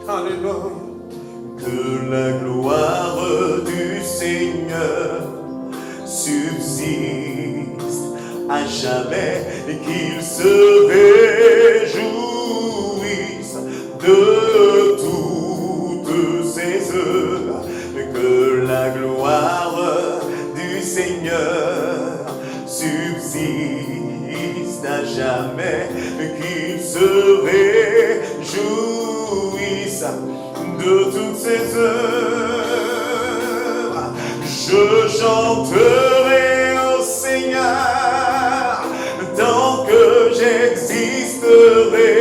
Alléluia. Que la gloire du Seigneur subsiste à jamais et qu'il se réjouisse de toutes ses œuvres. Que la gloire du Seigneur subsiste à jamais, qu'il se réjouisse de toutes ses œuvres. Je chanterai au Seigneur tant que j'existerai.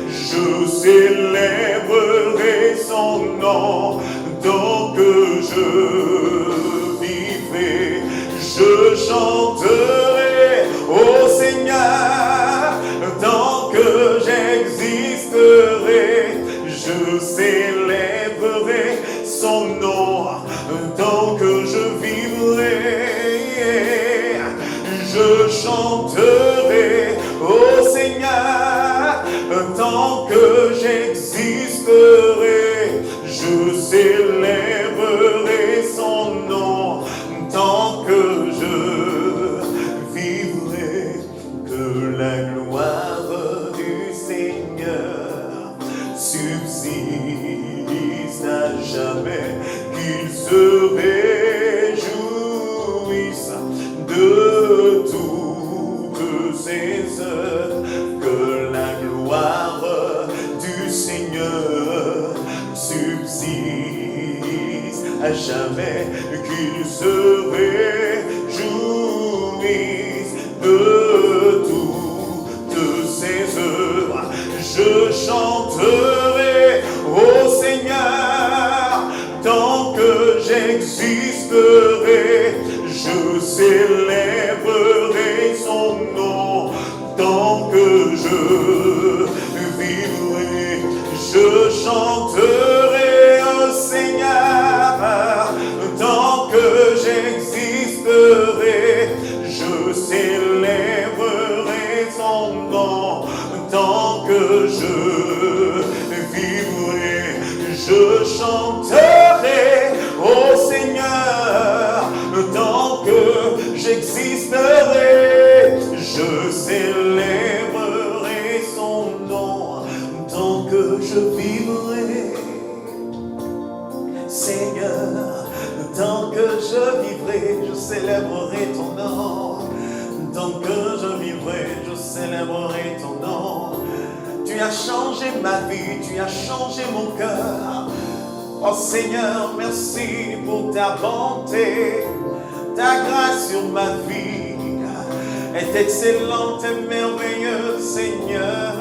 Je célébrerai son nom tant que je vivrai. Je chanterai au Seigneur tant que j'existerai. Je célébrerai son nom tant que je vivrai. Je chanterai au Seigneur tant que j'existerai. Je célébrerai son nom tant que je vivrai. Que la gloire du Seigneur subsiste à jamais, qu'il se réjouisse de toutes ses œuvres. Que la gloire du Seigneur subsiste à jamais, qu'il se réjouisse de toutes ses œuvres. Je chanterai au Seigneur tant que j'existerai. Je célébrerai son nom tant que je vivrai. Je chanterai au Seigneur tant que j'existerai. Je célébrerai son nom tant que je vivrai. Je chanterai au Seigneur tant que j'existerai. Je célébrerai son nom tant que je vivrai. Seigneur, tant que je vivrai, je célébrerai ton nom. Tant que je vivrai, je célébrerai ton nom. Tu as changé ma vie, tu as changé mon cœur. Oh Seigneur, merci pour ta bonté. Ta grâce sur ma vie est excellente et merveilleuse, Seigneur.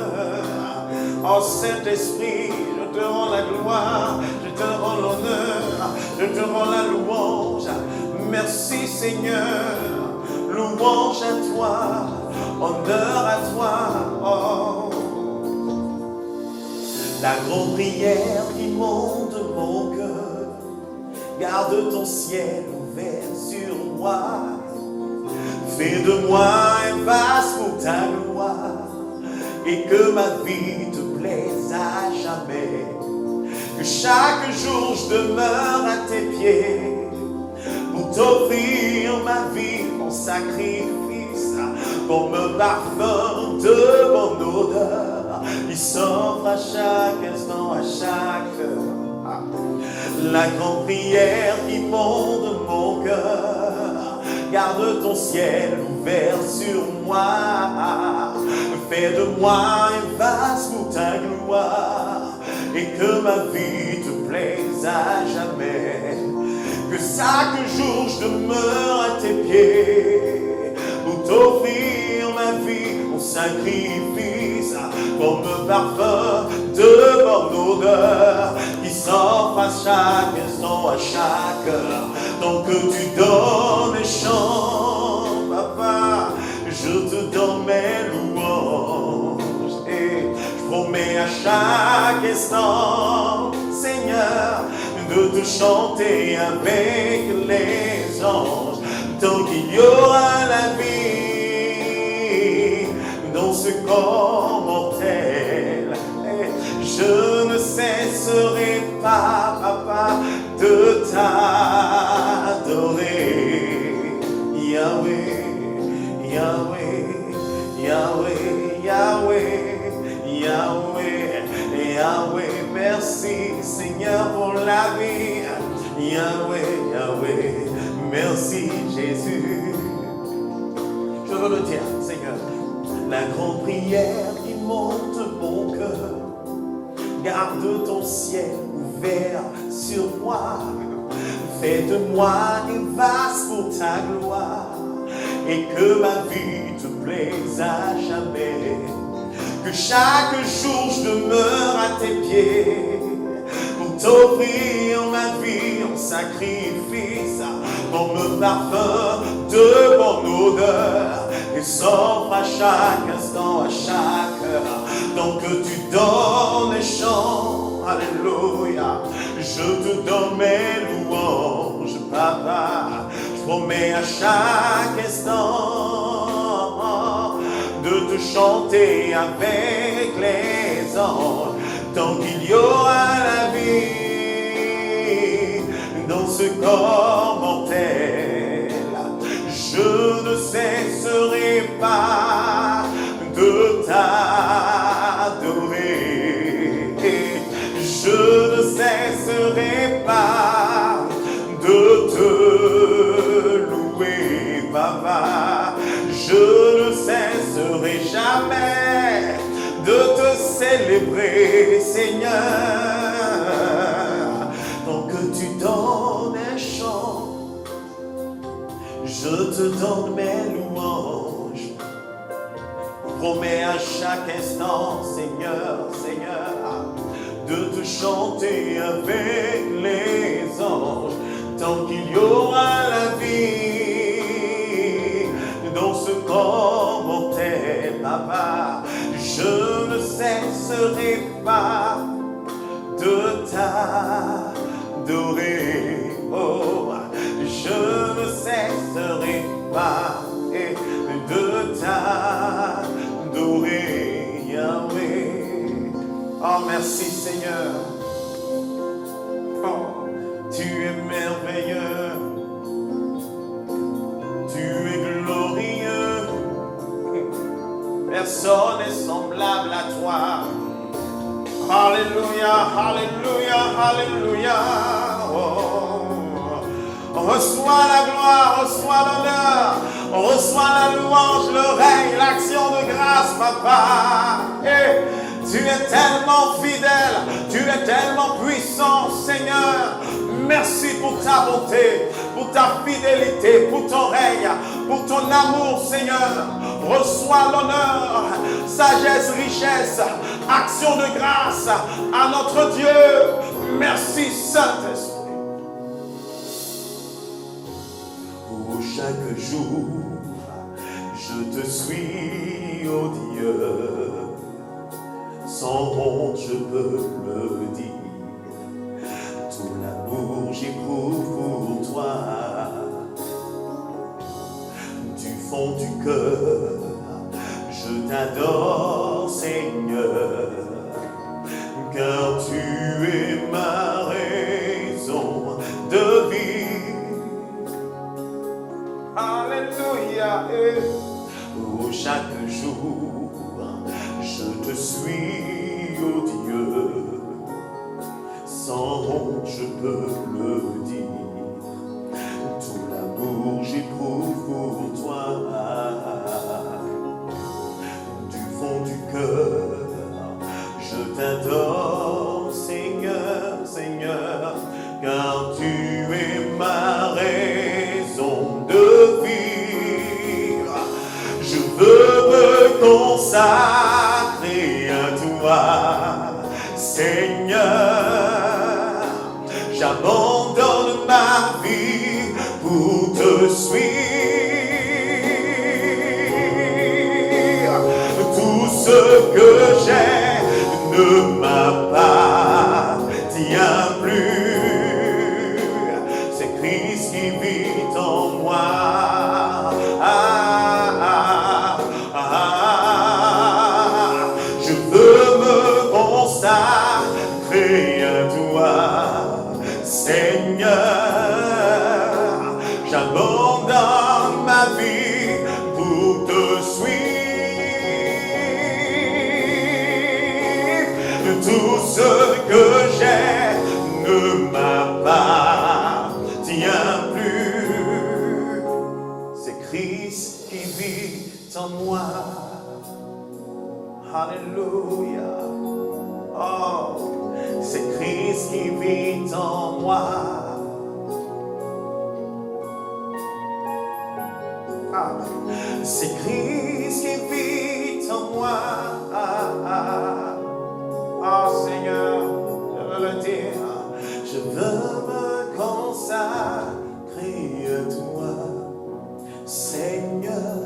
Oh Saint-Esprit, je te rends la gloire, je te rends l'honneur, je te rends la louange. Merci Seigneur, louange à toi, honneur à toi. Oh. La grande prière qui monte mon cœur, garde ton ciel ouvert sur moi. Fais de moi un vase pour ta gloire, et que ma vie te plaise à jamais. Que chaque jour je demeure à tes pieds, pour t'offrir ma vie en sacrifice, comme un parfum de bonne odeur, qui s'offre à chaque instant, à chaque heure. La grande prière qui monte de mon cœur, garde ton ciel ouvert sur moi. Fais de moi un vase pour ta gloire, et que ma vie te plaise à jamais. Que chaque jour je demeure à tes pieds, pour t'offrir ma vie en sacrifice, comme un parfum de bonne odeur, qui s'offre à chaque instant, à chaque heure. Tant que tu donnes et chantes, papa, je te donne mes louanges. Et je promets à chaque instant, Seigneur, de te chanter avec les anges. Tant qu'il y aura la vie dans ce corps mortel, je ne sais cesserai pas, papa, de t'adorer. Yahweh, Yahweh, Yahweh, Yahweh, Yahweh, Yahweh. Merci Seigneur pour la vie. Yahweh, Yahweh, merci Jésus. Je veux le dire, Seigneur, la grande prière qui monte mon cœur. Garde ton ciel ouvert sur moi. Fais de moi une vase pour ta gloire. Et que ma vie te plaise à jamais. Que chaque jour je demeure à tes pieds. Pour t'offrir ma vie en sacrifice. Comme parfum de mon odeur. Et s'offre à chaque instant, à chaque heure. Donc tu donnes les chants, alléluia. Je te donne mes louanges, papa. Je promets à chaque instant de te chanter avec les anges. Tant qu'il y aura la vie dans ce corps mortel, je ne cesserai pas de t'adorer. Je ne cesserai pas de te louer, papa. Je ne cesserai jamais de te célébrer, Seigneur. Tant que tu donnes un chant, je te donne mes louanges. Promets à chaque instant, Seigneur, Seigneur, de te chanter avec les anges. Tant qu'il y aura la vie dans ce corps mortel, papa, je ne cesserai pas de t'adorer. Oh, je ne cesserai pas de t'adorer, Yahweh. Oh, merci Seigneur. Oh, tu es merveilleux. Tu es glorieux. Personne n'est semblable à toi. Alléluia, alléluia, alléluia. Oh. Reçois la gloire, reçois l'honneur, reçois la louange, le règne, l'action de grâce, papa. Et tu es tellement fidèle, tu es tellement puissant, Seigneur. Merci pour ta bonté, pour ta fidélité, pour ton règne, pour ton amour, Seigneur. Reçois l'honneur, sagesse, richesse, action de grâce à notre Dieu. Merci, Saint-Esprit. Chaque jour, je te suis, ô Dieu. Sans honte, je peux le dire. Tout l'amour j'éprouve pour toi. Du fond du cœur, je t'adore, Seigneur. Car tu es ma raison de vie. Alléluia. Oh, chaque jour, je te suis, ô Dieu. Sans honte, je peux le dire. Tout l'amour j'éprouve pour toi. Du fond du cœur, je t'adore, Seigneur, Seigneur. Car tu es ma raison de vivre. Je veux me consacrer à toi, Seigneur. J'abandonne ma vie pour te suivre. Tout ce que j'ai ne m'appartient plus. Christ qui vit en moi. Je veux me consacrer crie à toi, Seigneur. J'abandonne ma vie pour te suivre. Tout ce que j'ai ne m'appartient plus. C'est Christ qui vit en moi. Alléluia. Oh, c'est Christ qui vit en moi. Ah, c'est Christ qui vit en moi. Oh Seigneur, je veux le dire. Je veux me consacrer à toi, Seigneur.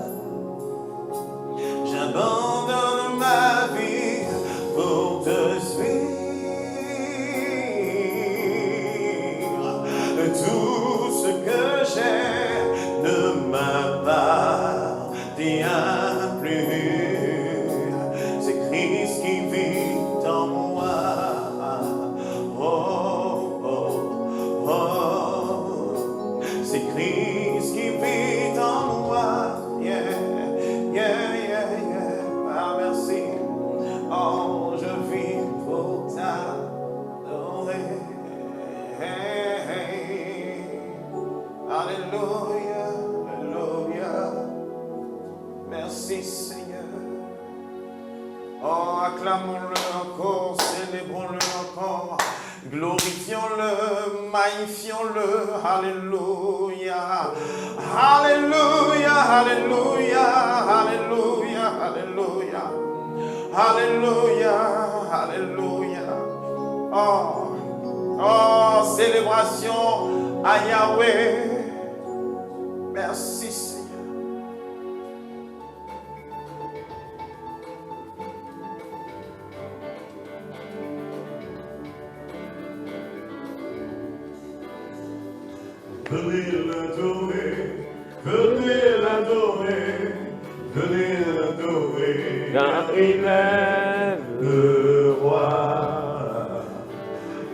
J'abandonne ma vie pour te suivre. Tout ce que j'ai ne m'appartient plus. C'est Christ qui vit en moi. Oh, oh, oh. C'est Christ qui vit en moi. Yeah, yeah, yeah, yeah. Ah, merci. Oh, je vis pour t'adorer. Hey, hey. Alléluia, alléluia. Merci Seigneur. Oh, acclamons-le encore, célébrons-le encore, glorifions-le, magnifions-le. Alléluia, alléluia, alléluia, alléluia, alléluia, alléluia, alléluia. Oh, oh, célébration à Yahweh. Merci Seigneur. Venez l'adorer, venez l'adorer, venez l'adorer, car il est le roi.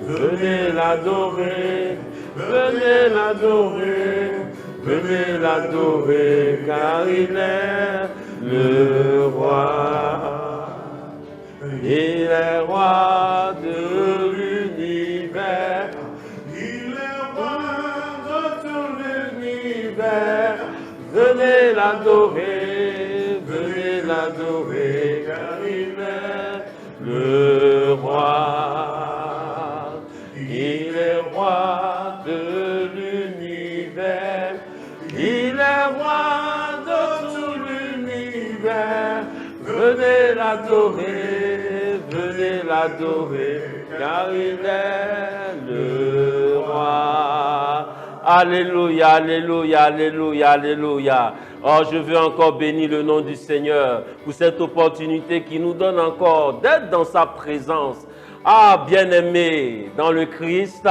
Venez l'adorer, venez l'adorer, venez l'adorer, car il est le roi. Il est roi de l'univers. Venez l'adorer, car il est le roi. Il est roi de l'univers. Il est roi de tout l'univers. Venez l'adorer, car il est le roi. Alléluia, alléluia, alléluia, alléluia. Oh, je veux encore bénir le nom du Seigneur pour cette opportunité qui nous donne encore d'être dans sa présence. Ah, bien-aimés dans le Christ,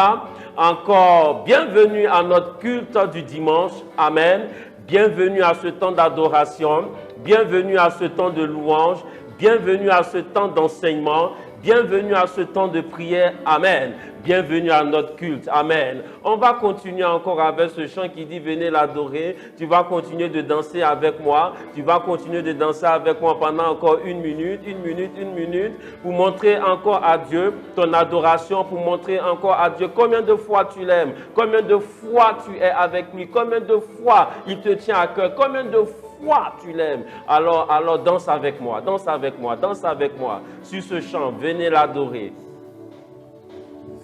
encore bienvenue à notre culte du dimanche. Amen. Bienvenue à ce temps d'adoration. Bienvenue à ce temps de louange. Bienvenue à ce temps d'enseignement. Bienvenue à ce temps de prière. Amen. Bienvenue à notre culte. Amen. On va continuer encore avec ce chant qui dit « Venez l'adorer ». Tu vas continuer de danser avec moi. Tu vas continuer de danser avec moi pendant encore une minute, pour montrer encore à Dieu ton adoration, pour montrer encore à Dieu combien de fois tu l'aimes, combien de fois tu es avec lui, combien de fois il te tient à cœur, combien de fois tu l'aimes. Alors danse avec moi, danse avec moi, danse avec moi sur ce chant. Venez l'adorer.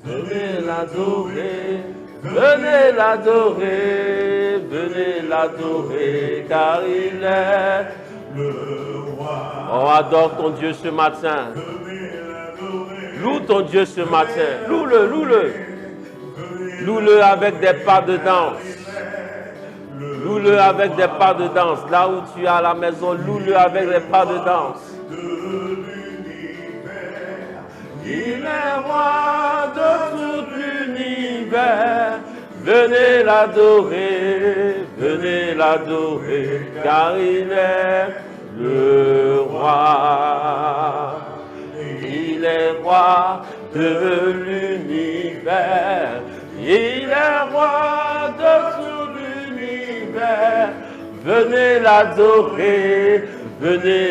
Venez l'adorer, venez l'adorer, venez l'adorer, car il est le roi. Oh, adore ton Dieu ce matin. Loue ton Dieu ce matin. Loue-le, loue-le. Loue-le avec des pas de danse. Loue-le avec des pas de danse. Là où tu es à la maison, loue-le avec des pas de danse. Il est roi de tout l'univers. Venez l'adorer, car il est le roi. Il est roi de l'univers. Il est roi de tout l'univers. Venez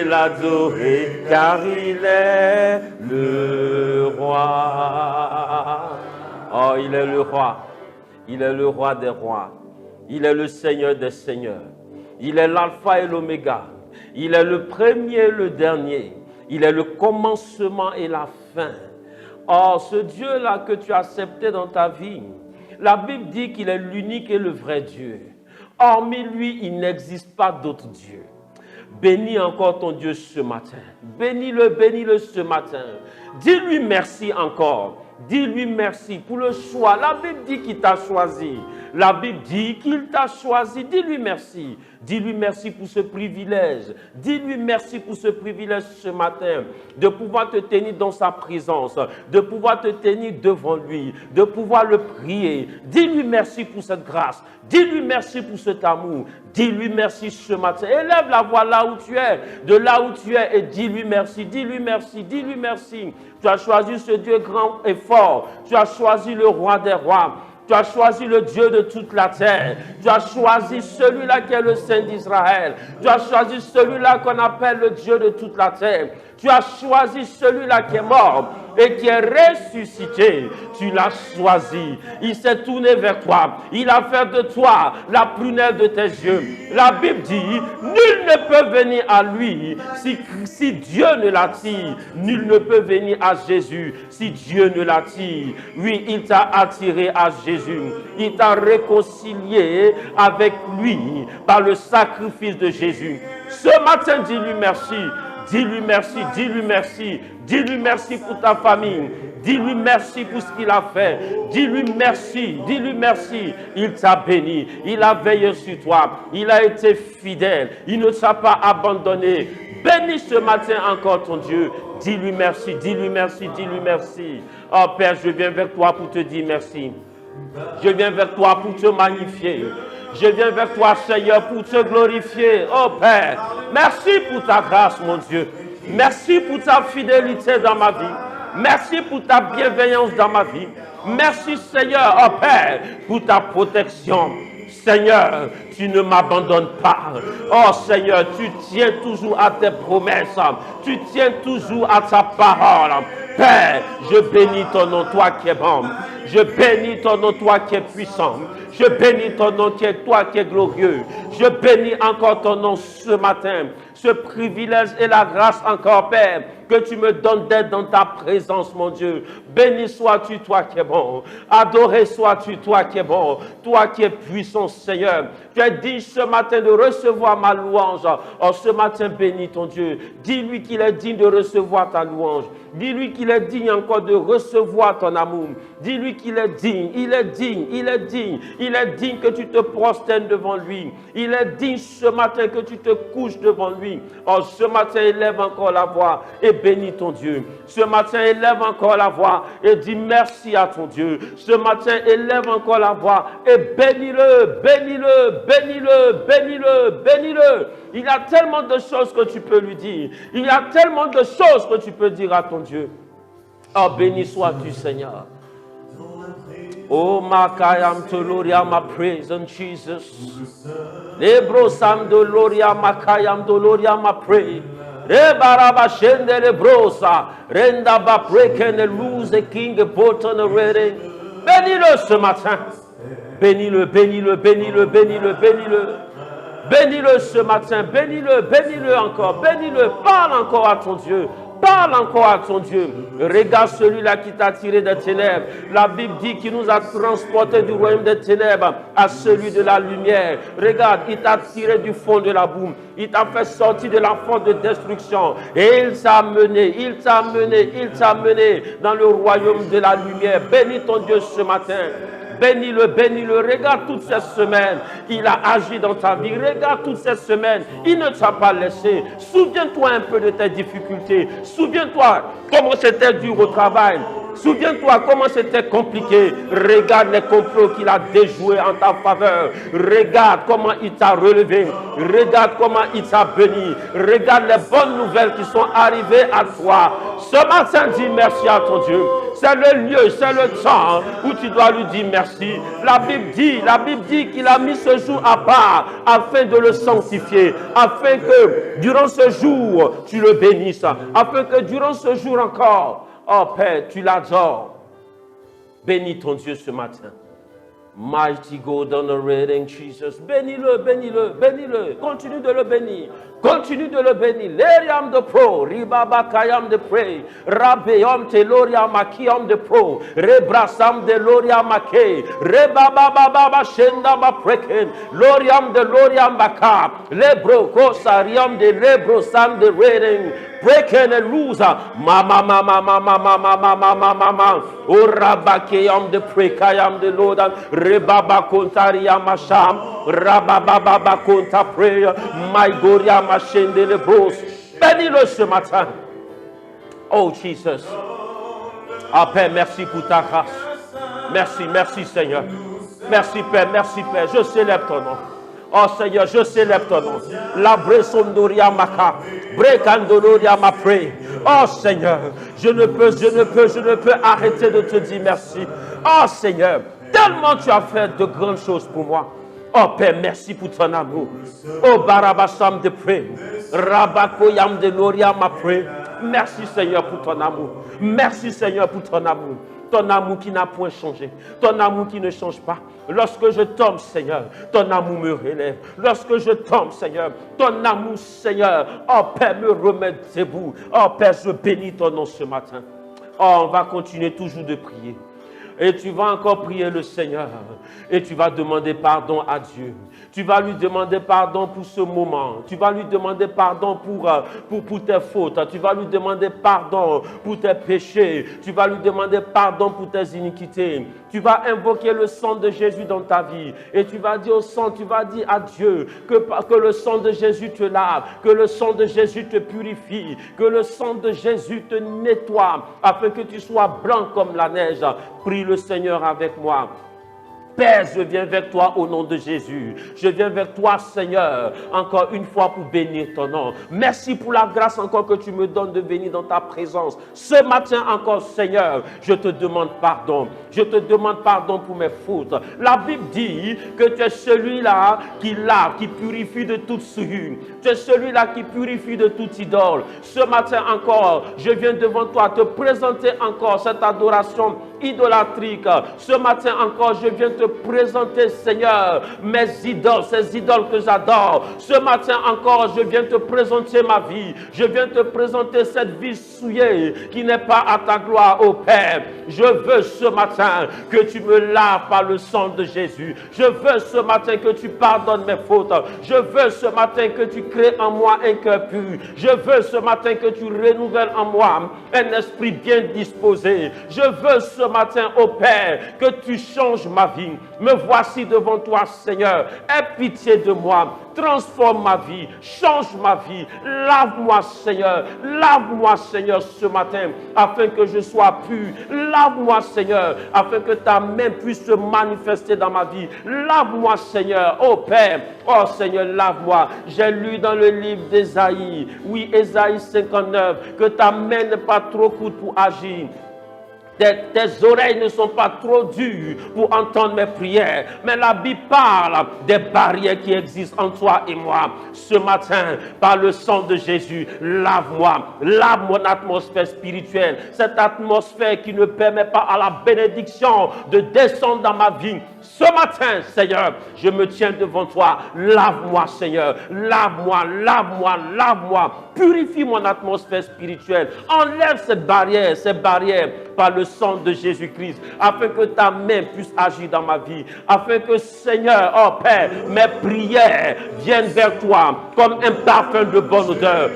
l'adorer, car il est le roi. Oh, il est le roi. Il est le roi des rois. Il est le Seigneur des seigneurs. Il est l'alpha et l'oméga. Il est le premier et le dernier. Il est le commencement et la fin. Oh, ce Dieu-là que tu as accepté dans ta vie, la Bible dit qu'il est l'unique et le vrai Dieu. Hormis lui, il n'existe pas d'autre Dieu. Bénis encore ton Dieu ce matin. Bénis-le ce matin. Dis-lui merci encore. Dis-lui merci pour le choix. La Bible dit qu'il t'a choisi. La Bible dit qu'il t'a choisi. Dis-lui merci. Dis-lui merci pour ce privilège. Dis-lui merci pour ce privilège ce matin de pouvoir te tenir dans sa présence, de pouvoir te tenir devant lui, de pouvoir le prier. Dis-lui merci pour cette grâce. Dis-lui merci pour cet amour. Dis-lui merci ce matin. Élève la voix là où tu es, de là où tu es, et dis-lui merci. Dis-lui merci. Dis-lui merci. Tu as choisi ce Dieu grand et fort. Tu as choisi le roi des rois. Tu as choisi le Dieu de toute la terre. Tu as choisi celui-là qui est le Saint d'Israël. Tu as choisi celui-là qu'on appelle le Dieu de toute la terre. Tu as choisi celui-là qui est mort et qui est ressuscité. Tu l'as choisi. Il s'est tourné vers toi. Il a fait de toi la prunelle de tes yeux. La Bible dit, nul ne peut venir à lui si Dieu ne l'attire. Nul ne peut venir à Jésus si Dieu ne l'attire. Oui, il t'a attiré à Jésus. Il t'a réconcilié avec lui par le sacrifice de Jésus. Ce matin, dis-lui merci. Dis-lui merci, dis-lui merci, dis-lui merci pour ta famille, dis-lui merci pour ce qu'il a fait, dis-lui merci, il t'a béni, il a veillé sur toi, il a été fidèle, il ne t'a pas abandonné. Bénis ce matin encore ton Dieu, dis-lui merci, dis-lui merci, dis-lui merci. Oh Père, je viens vers toi pour te dire merci, je viens vers toi pour te magnifier. Je viens vers toi, Seigneur, pour te glorifier. Oh Père, merci pour ta grâce, mon Dieu. Merci pour ta fidélité dans ma vie. Merci pour ta bienveillance dans ma vie. Merci, Seigneur, oh Père, pour ta protection. Seigneur, tu ne m'abandonnes pas. Oh Seigneur, tu tiens toujours à tes promesses. Tu tiens toujours à ta parole. Père, je bénis ton nom, toi qui es bon. Je bénis ton nom, toi qui es puissant. Je bénis ton nom, toi qui es glorieux. Je bénis encore ton nom ce matin. Ce privilège et la grâce encore, Père, que tu me donnes d'être dans ta présence, mon Dieu. Béni sois-tu, toi qui es bon. Adoré sois-tu, toi qui es bon. Toi qui es puissant, Seigneur. Tu es digne ce matin de recevoir ma louange. Oh, ce matin, bénis ton Dieu. Dis-lui qu'il est digne de recevoir ta louange. Dis-lui qu'il est digne encore de recevoir ton amour. Dis-lui qu'il est digne, il est digne, il est digne. Il est digne que tu te prosternes devant lui. Il est digne ce matin que tu te couches devant lui. Oh, ce matin, élève encore la voix et bénis ton Dieu. Ce matin, élève encore la voix et dis merci à ton Dieu. Ce matin, élève encore la voix et bénis-le, bénis-le, bénis-le, bénis-le, bénis-le. Il y a tellement de choses que tu peux lui dire. Il y a tellement de choses que tu peux dire à ton Dieu. Oh, béni sois-tu, Seigneur. Oh, Makayam Toloria, my praise in Jesus. Lebro Sam Doloria, Makayam Doloria, my praise. Rebaraba Shende Lebrosa, Renda ba Preken, lose the king, Boton, reading. Bénis-le ce matin. Bénis-le, bénis-le, bénis-le, bénis-le, bénis-le. Bénis-le ce matin, bénis-le, bénis-le encore, bénis-le, parle encore à ton Dieu. Parle encore à ton Dieu. Regarde celui-là qui t'a tiré des ténèbres. La Bible dit qu'il nous a transportés du royaume des ténèbres à celui de la lumière. Regarde, il t'a tiré du fond de la boue. Il t'a fait sortir de la fente de destruction. Et il t'a mené, il t'a mené, il t'a mené dans le royaume de la lumière. Bénis ton Dieu ce matin. Bénis-le, bénis-le. Regarde toutes ces semaines. Il a agi dans ta vie. Regarde toutes ces semaines. Il ne t'a pas laissé. Souviens-toi un peu de tes difficultés. Souviens-toi comment c'était dur au travail. Souviens-toi comment c'était compliqué. Regarde les complots qu'il a déjoués en ta faveur. Regarde comment il t'a relevé. Regarde comment il t'a béni. Regarde les bonnes nouvelles qui sont arrivées à toi. Ce matin, dis merci à ton Dieu. C'est le lieu, c'est le temps où tu dois lui dire merci. La Bible dit qu'il a mis ce jour à part afin de le sanctifier, afin que durant ce jour, tu le bénisses, afin que durant ce jour encore, oh Père, tu l'adores. Bénis ton Dieu ce matin. Mighty God honoring Jesus. Bénis-le, bénis-le, bénis-le. Continue de le bénir. Continue de le bénir. Leriam de pro. Ribaba kayam de pray. Rabeyam te loria makiam de pro. Rebrasam de loria make. Rebaba baba shenda ba preken. Loriam de loriam baka. Lebro kosariam de lebro sam de reading. Breaking and loser. Mama, mama, mama, mama, mama, mama, mama. O rabakeyam de prekayam de Lord. Rebaba kontaria masham. Rababa konta prayer. My goria machende le bros. Bénis-le ce matin. Oh Jesus. Ah Père, merci pour ta grâce. Merci, merci Seigneur. Merci Père, merci Père. Je célèbre ton nom. Oh Seigneur, je célèbre ton nom. La bresondoria maka. Brekandoloria ma pray. Oh Seigneur, je ne peux arrêter de te dire merci. Oh Seigneur, tellement tu as fait de grandes choses pour moi. Oh Père, merci pour ton amour. Oh Barabasam de pray. Rabakoyam de Loria ma pray. Merci Seigneur pour ton amour. Merci Seigneur pour ton amour. Ton amour qui n'a point changé. Ton amour qui ne change pas. Lorsque je tombe, Seigneur, ton amour me relève. Lorsque je tombe, Seigneur, ton amour, Seigneur, oh Père, me remet debout. Oh Père, je bénis ton nom ce matin. Oh, on va continuer toujours de prier. Et tu vas encore prier le Seigneur. Et tu vas demander pardon à Dieu. Tu vas lui demander pardon pour ce moment. Tu vas lui demander pardon pour tes fautes. Tu vas lui demander pardon pour tes péchés. Tu vas lui demander pardon pour tes iniquités. Tu vas invoquer le sang de Jésus dans ta vie. Et tu vas dire au sang, tu vas dire à Dieu que le sang de Jésus te lave, que le sang de Jésus te purifie, que le sang de Jésus te nettoie, afin que tu sois blanc comme la neige. Prie le Seigneur avec moi. Père, je viens vers toi au nom de Jésus. Je viens vers toi, Seigneur, encore une fois pour bénir ton nom. Merci pour la grâce encore que tu me donnes de venir dans ta présence. Ce matin encore, Seigneur, je te demande pardon. Je te demande pardon pour mes fautes. La Bible dit que tu es celui-là qui lave, qui purifie de toute souillure. Tu es celui-là qui purifie de toute idole. Ce matin encore, je viens devant toi te présenter encore cette adoration idolâtrique. Ce matin encore, je viens te présenter, Seigneur, mes idoles, ces idoles que j'adore. Ce matin encore, je viens te présenter ma vie. Je viens te présenter cette vie souillée qui n'est pas à ta gloire, ô Père. Je veux ce matin que tu me laves par le sang de Jésus. Je veux ce matin que tu pardonnes mes fautes. Je veux ce matin que tu crées en moi un cœur pur. Je veux ce matin que tu renouvelles en moi un esprit bien disposé. Je veux ce matin, ô Père, que tu changes ma vie. Me voici devant toi, Seigneur. Aie pitié de moi. Transforme ma vie. Change ma vie. Lave-moi, Seigneur. Lave-moi, Seigneur, ce matin, afin que je sois pur. Lave-moi, Seigneur, afin que ta main puisse se manifester dans ma vie. Lave-moi, Seigneur. Oh Père, oh Seigneur, lave-moi. J'ai lu dans le livre d'Ésaïe, oui, Ésaïe 59, que ta main n'est pas trop courte pour agir. Tes oreilles ne sont pas trop dures pour entendre mes prières. Mais la Bible parle des barrières qui existent entre toi et moi. Ce matin, par le sang de Jésus, lave-moi. Lave mon atmosphère spirituelle. Cette atmosphère qui ne permet pas à la bénédiction de descendre dans ma vie. Ce matin, Seigneur, je me tiens devant toi. Lave-moi, Seigneur. Lave-moi, lave-moi, lave-moi. Purifie mon atmosphère spirituelle. Enlève ces barrières par le sang de Jésus-Christ, afin que ta main puisse agir dans ma vie, afin que, Seigneur, oh Père, mes prières viennent vers toi comme un parfum de bonne odeur.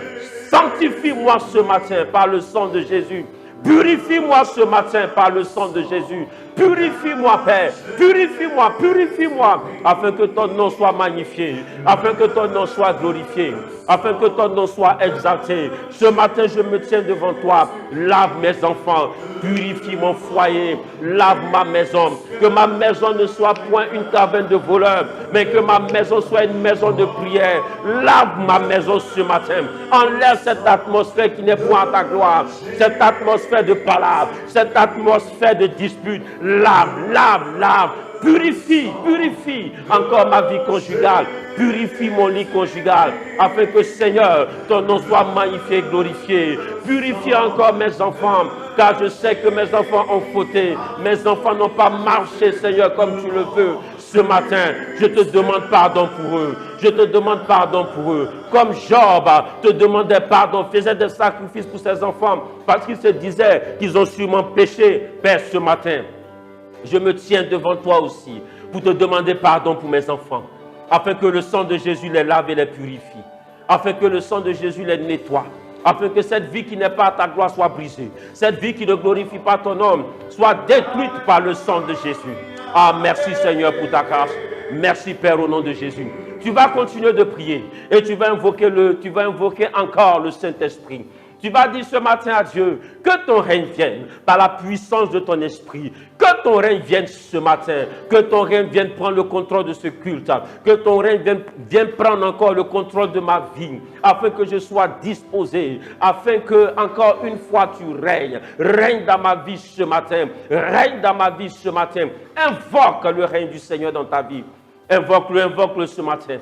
Sanctifie-moi ce matin par le sang de Jésus. Purifie-moi ce matin par le sang de Jésus. Purifie-moi, Père. Purifie-moi, purifie-moi, afin que ton nom soit magnifié, afin que ton nom soit glorifié, afin que ton nom soit exalté. Ce matin, je me tiens devant toi. Lave mes enfants, purifie mon foyer, lave ma maison. Que ma maison ne soit point une caverne de voleurs, mais que ma maison soit une maison de prière. Lave ma maison ce matin. Enlève cette atmosphère qui n'est point à ta gloire, cette atmosphère de palabres, cette atmosphère de disputes. Lave, lave, lave. Purifie, purifie encore ma vie conjugale. Purifie mon lit conjugal, afin que, Seigneur, ton nom soit magnifié et glorifié. Purifie encore mes enfants, car je sais que mes enfants ont fauté. Mes enfants n'ont pas marché, Seigneur, comme tu le veux. Ce matin, je te demande pardon pour eux. Je te demande pardon pour eux. Comme Job te demandait pardon, faisait des sacrifices pour ses enfants, parce qu'il se disait qu'ils ont sûrement péché. Père, ce matin, je me tiens devant toi aussi pour te demander pardon pour mes enfants, afin que le sang de Jésus les lave et les purifie, afin que le sang de Jésus les nettoie, afin que cette vie qui n'est pas à ta gloire soit brisée, cette vie qui ne glorifie pas ton nom soit détruite par le sang de Jésus. Ah, merci Seigneur pour ta grâce. Merci Père au nom de Jésus. Tu vas continuer de prier et tu vas invoquer encore le Saint-Esprit. Tu vas dire ce matin à Dieu, que ton règne vienne par la puissance de ton esprit. Que ton règne vienne ce matin. Que ton règne vienne prendre le contrôle de ce culte. Que ton règne vienne prendre encore le contrôle de ma vie. Afin que je sois disposé. Afin que, encore une fois, tu règnes. Règne dans ma vie ce matin. Règne dans ma vie ce matin. Invoque le règne du Seigneur dans ta vie. Invoque-le ce matin.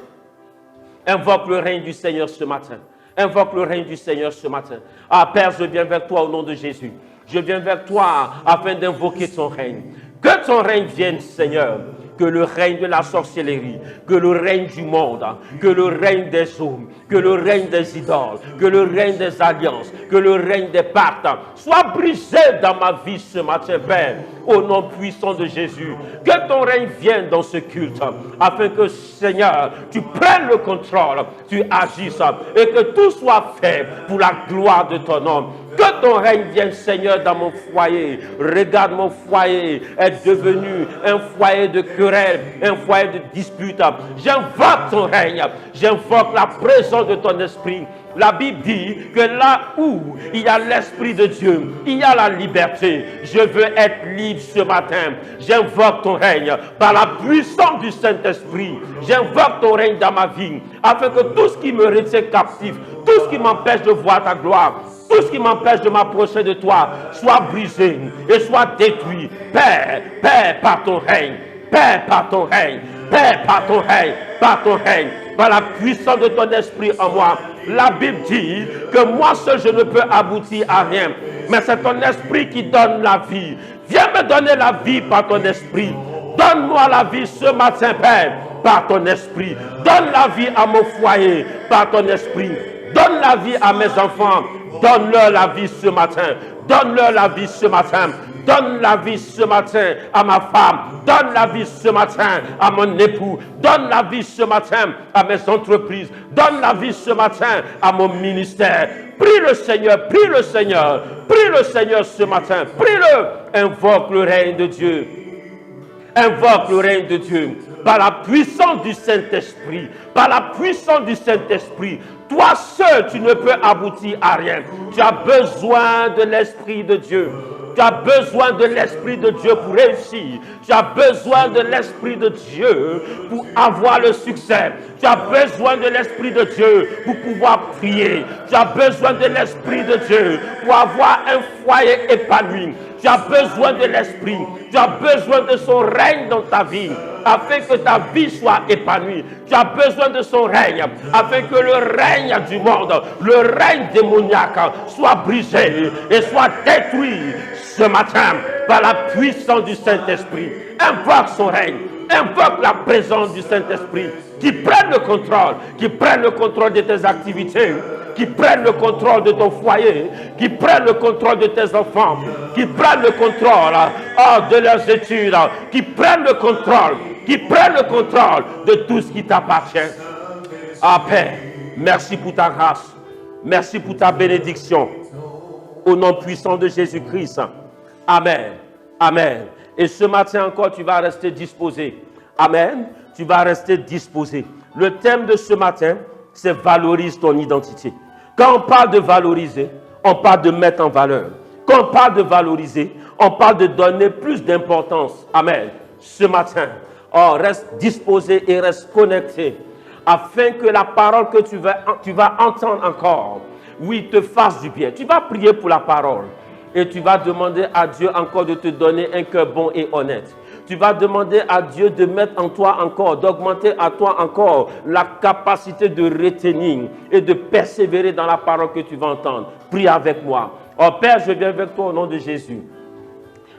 Invoque le règne du Seigneur ce matin. Invoque le règne du Seigneur ce matin. Ah Père, je viens vers toi au nom de Jésus. Je viens vers toi afin d'invoquer ton règne. Que ton règne vienne, Seigneur. Que le règne de la sorcellerie, que le règne du monde, que le règne des hommes, que le règne des idoles, que le règne des alliances, que le règne des pactes soit brisé dans ma vie ce matin, Père, au nom puissant de Jésus. Que ton règne vienne dans ce culte, afin que, Seigneur, tu prennes le contrôle, tu agisses, et que tout soit fait pour la gloire de ton nom. Que ton règne vienne, Seigneur, dans mon foyer. Regarde, mon foyer est devenu un foyer de querelle, un foyer de dispute. J'invoque ton règne. J'invoque la présence de ton esprit. La Bible dit que là où il y a l'Esprit de Dieu, il y a la liberté. Je veux être libre ce matin. J'invoque ton règne par la puissance du Saint-Esprit. J'invoque ton règne dans ma vie, afin que tout ce qui me retient captif, tout ce qui m'empêche de voir ta gloire, tout ce qui m'empêche de m'approcher de toi soit brisé et soit détruit. Père, Père, par ton règne. Père, par ton règne. Père, par ton règne. Par ton règne. Par la puissance de ton esprit en moi. La Bible dit que moi seul je ne peux aboutir à rien. Mais c'est ton esprit qui donne la vie. Viens me donner la vie par ton esprit. Donne-moi la vie ce matin, Père, par ton esprit. Donne la vie à mon foyer par ton esprit. Donne la vie à mes enfants. Donne-leur la vie ce matin. Donne-leur la vie ce matin. Donne la vie ce matin à ma femme. Donne la vie ce matin à mon époux. Donne la vie ce matin à mes entreprises. Donne la vie ce matin à mon ministère. Prie le Seigneur, prie le Seigneur. Prie le Seigneur ce matin. Prie-le. Invoque le règne de Dieu. Invoque le règne de Dieu. Par la puissance du Saint-Esprit. Par la puissance du Saint-Esprit. Toi seul, tu ne peux aboutir à rien. Tu as besoin de l'Esprit de Dieu. Tu as besoin de l'Esprit de Dieu pour réussir. Tu as besoin de l'Esprit de Dieu pour avoir le succès. Tu as besoin de l'Esprit de Dieu pour pouvoir prier. Tu as besoin de l'Esprit de Dieu pour avoir un foyer épanoui. Tu as besoin de l'Esprit. Tu as besoin de son règne dans ta vie, afin que ta vie soit épanouie. Tu as besoin de son règne, afin que le règne du monde, le règne démoniaque, soit brisé et soit détruit ce matin par la puissance du Saint-Esprit. Invoque son règne, invoque la présence du Saint-Esprit, qui prenne le contrôle de tes activités, qui prenne le contrôle de ton foyer, qui prenne le contrôle de tes enfants, qui prenne le contrôle de leurs études, qui prenne le contrôle de tout ce qui t'appartient. Ah Père, merci pour ta grâce, merci pour ta bénédiction. Au nom puissant de Jésus-Christ. Amen. Amen. Et ce matin encore, tu vas rester disposé. Amen. Tu vas rester disposé. Le thème de ce matin, c'est valorise ton identité. Quand on parle de valoriser, on parle de mettre en valeur. Quand on parle de valoriser, on parle de donner plus d'importance. Amen. Ce matin, reste disposé et reste connecté afin que la parole que tu vas entendre encore, oui, te fasse du bien. Tu vas prier pour la parole et tu vas demander à Dieu encore de te donner un cœur bon et honnête. Tu vas demander à Dieu de mettre en toi encore, d'augmenter à toi encore la capacité de retenir et de persévérer dans la parole que tu vas entendre. Prie avec moi. Oh Père, je viens avec toi au nom de Jésus.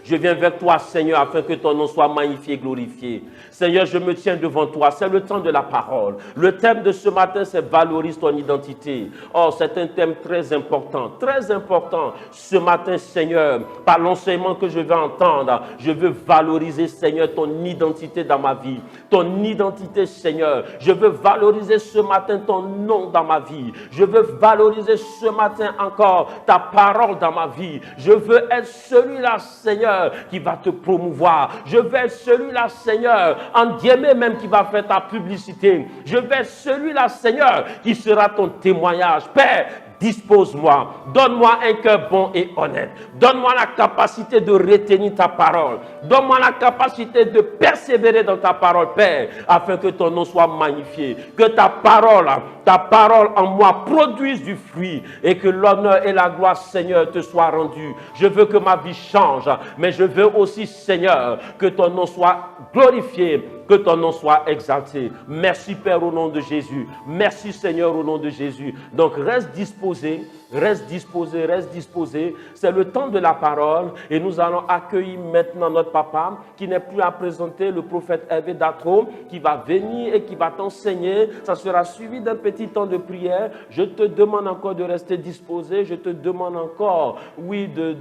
Je viens vers toi, Seigneur, afin que ton nom soit magnifié et glorifié. Seigneur, je me tiens devant toi. C'est le temps de la parole. Le thème de ce matin, c'est valorise ton identité. Oh, c'est un thème très important. Très important. Ce matin, Seigneur, par l'enseignement que je vais entendre, je veux valoriser, Seigneur, ton identité dans ma vie. Ton identité, Seigneur. Je veux valoriser ce matin ton nom dans ma vie. Je veux valoriser ce matin encore ta parole dans ma vie. Je veux être celui-là, Seigneur, qui va te promouvoir. Je vais être celui-là, Seigneur, en guillemets même qui va faire ta publicité. Je vais être celui-là, Seigneur, qui sera ton témoignage. Père, dispose-moi, donne-moi un cœur bon et honnête. Donne-moi la capacité de retenir ta parole. Donne-moi la capacité de persévérer dans ta parole, Père, afin que ton nom soit magnifié. Que ta parole en moi produise du fruit et que l'honneur et la gloire, Seigneur, te soient rendus. Je veux que ma vie change, mais je veux aussi, Seigneur, que ton nom soit glorifié, que ton nom soit exalté. Merci, Père, au nom de Jésus. Merci, Seigneur, au nom de Jésus. Donc, reste disposé, reste disposé, reste disposé. C'est le temps de la parole et nous allons accueillir maintenant notre papa qui n'est plus à présenter, le prophète Hervé Datro, qui va venir et qui va t'enseigner. Ça sera suivi d'un petit temps de prière. Je te demande encore de rester disposé. Je te demande encore, oui, de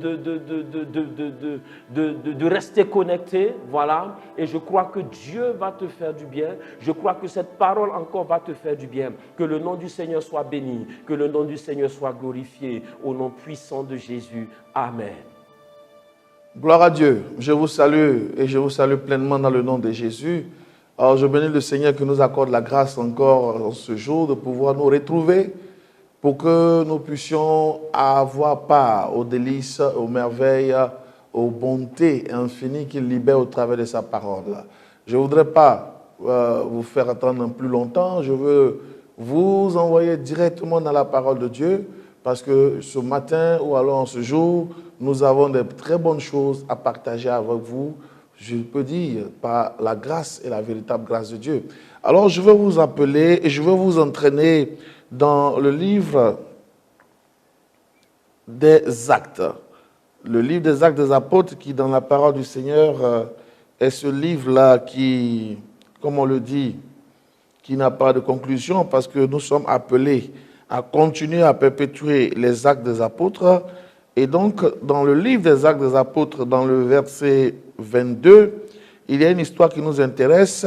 rester connecté. Voilà. Et je crois que Dieu va te faire du bien. Je crois que cette parole encore va te faire du bien. Que le nom du Seigneur soit béni. Que le nom du Seigneur soit glorifié. Au nom puissant de Jésus. Amen. Gloire à Dieu. Je vous salue et je vous salue pleinement dans le nom de Jésus. Alors je bénis le Seigneur qui nous accorde la grâce encore en ce jour de pouvoir nous retrouver pour que nous puissions avoir part aux délices, aux merveilles, aux bontés infinies qu'il libère au travers de sa parole. Je ne voudrais pas vous faire attendre plus longtemps. Je veux vous envoyer directement dans la parole de Dieu parce que ce matin ou alors en ce jour, nous avons de très bonnes choses à partager avec vous. Je peux dire par la grâce et la véritable grâce de Dieu. Alors je vais vous appeler et je vais vous entraîner dans le livre des Actes. Le livre des Actes des Apôtres qui, dans la parole du Seigneur, est ce livre-là qui, comme on le dit, qui n'a pas de conclusion parce que nous sommes appelés à continuer à perpétuer les Actes des Apôtres. Et donc, dans le livre des Actes des Apôtres, dans le verset 22, il y a une histoire qui nous intéresse.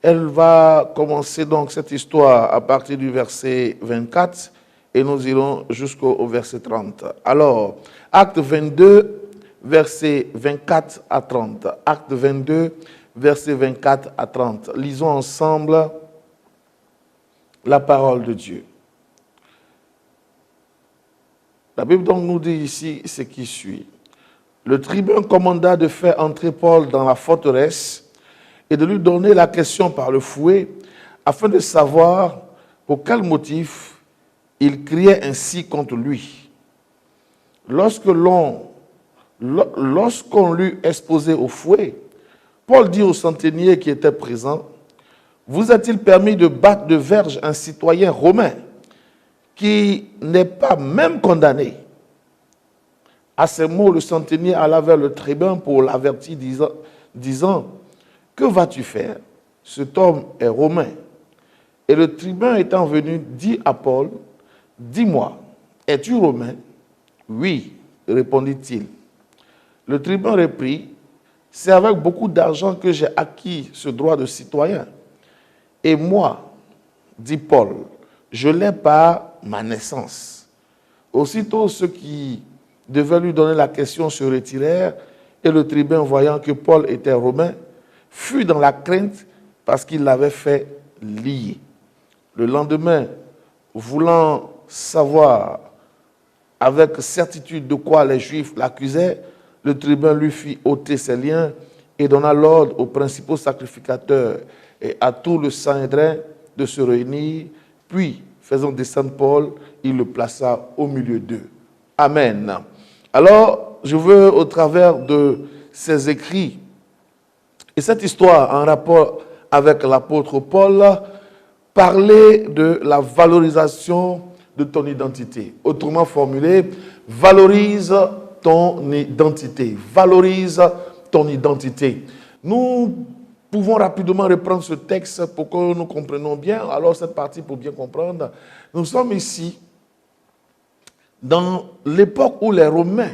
Elle va commencer donc cette histoire à partir du verset 24 et nous irons jusqu'au verset 30. Alors, Acte 22, verset 24 à 30. Acte 22, verset 24 à 30. Lisons ensemble la parole de Dieu. La Bible donc nous dit ici ce qui suit. Le tribun commanda de faire entrer Paul dans la forteresse et de lui donner la question par le fouet, afin de savoir pour quel motif il criait ainsi contre lui. Lorsqu'on l'eut exposé au fouet, Paul dit au centenier qui était présent, « Vous a-t-il permis de battre de verge un citoyen romain qui n'est pas même condamné ?» À ces mots, le centenier alla vers le tribun pour l'avertir, disant, « Que vas-tu faire? Cet homme est romain. » Et le tribun étant venu, dit à Paul, « Dis-moi, es-tu romain? » « Oui, répondit-il. Le tribun reprit, « C'est avec beaucoup d'argent que j'ai acquis ce droit de citoyen. Et moi, dit Paul, je l'ai par ma naissance. » Aussitôt ceux qui devaient lui donner la question se retirèrent, et le tribun, voyant que Paul était romain, fut dans la crainte parce qu'il l'avait fait lier. Le lendemain, voulant savoir avec certitude de quoi les Juifs l'accusaient, le tribun lui fit ôter ses liens et donna l'ordre aux principaux sacrificateurs et à tout le Sanhédrin de se réunir. Puis, faisant descendre Paul, il le plaça au milieu d'eux. Amen. Alors, je veux, au travers de ces écrits et cette histoire en rapport avec l'apôtre Paul, parler de la valorisation de ton identité. Autrement formulé, valorise ton identité. Valorise ton identité. Nous pouvons rapidement reprendre ce texte pour que nous comprenions bien. Alors, cette partie, pour bien comprendre, nous sommes ici dans l'époque où les Romains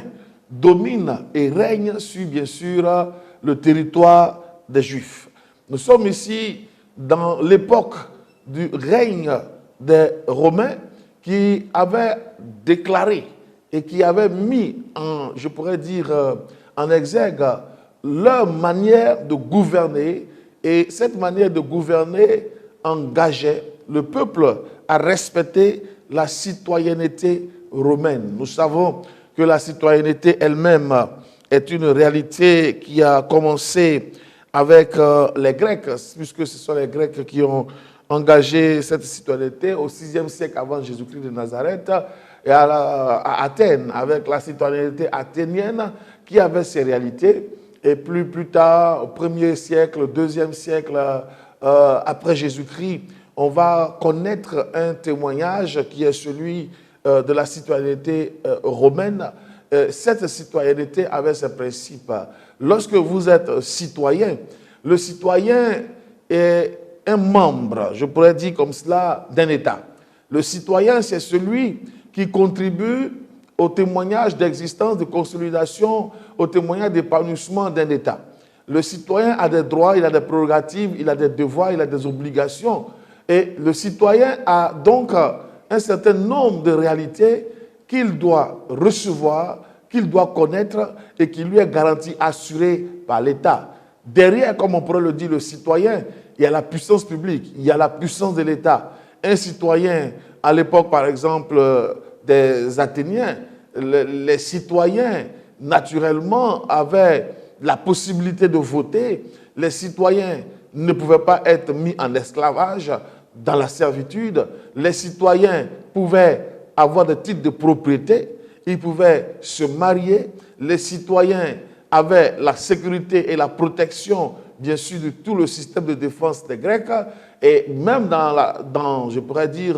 dominent et règnent sur, bien sûr, le territoire des Juifs. Nous sommes ici dans l'époque du règne des Romains qui avaient déclaré et qui avaient mis en, je pourrais dire, en exergue leur manière de gouverner, et cette manière de gouverner engageait le peuple à respecter la citoyenneté romaine. Nous savons que la citoyenneté elle-même est une réalité qui a commencé avec les Grecs, puisque ce sont les Grecs qui ont engagé cette citoyenneté au 6e siècle avant Jésus-Christ de Nazareth, et à Athènes, avec la citoyenneté athénienne qui avait ses réalités. Et plus tard, au 1er siècle, au 2e siècle après Jésus-Christ, on va connaître un témoignage qui est celui de la citoyenneté romaine. Cette citoyenneté avait ses principes. Lorsque vous êtes citoyen, le citoyen est un membre, je pourrais dire comme cela, d'un État. Le citoyen, c'est celui qui contribue au témoignage d'existence, de consolidation, au témoignage d'épanouissement d'un État. Le citoyen a des droits, il a des prérogatives, il a des devoirs, il a des obligations. Et le citoyen a donc un certain nombre de réalités qu'il doit recevoir, qu'il doit connaître et qui lui est garanti, assuré par l'État. Derrière, comme on pourrait le dire, le citoyen, il y a la puissance publique, il y a la puissance de l'État. Un citoyen, à l'époque, par exemple, des Athéniens, les citoyens, naturellement, avaient la possibilité de voter. Les citoyens ne pouvaient pas être mis en esclavage, dans la servitude. Les citoyens pouvaient avoir des titres de propriété, ils pouvaient se marier. Les citoyens avaient la sécurité et la protection, bien sûr, de tout le système de défense des Grecs. Et même dans je pourrais dire,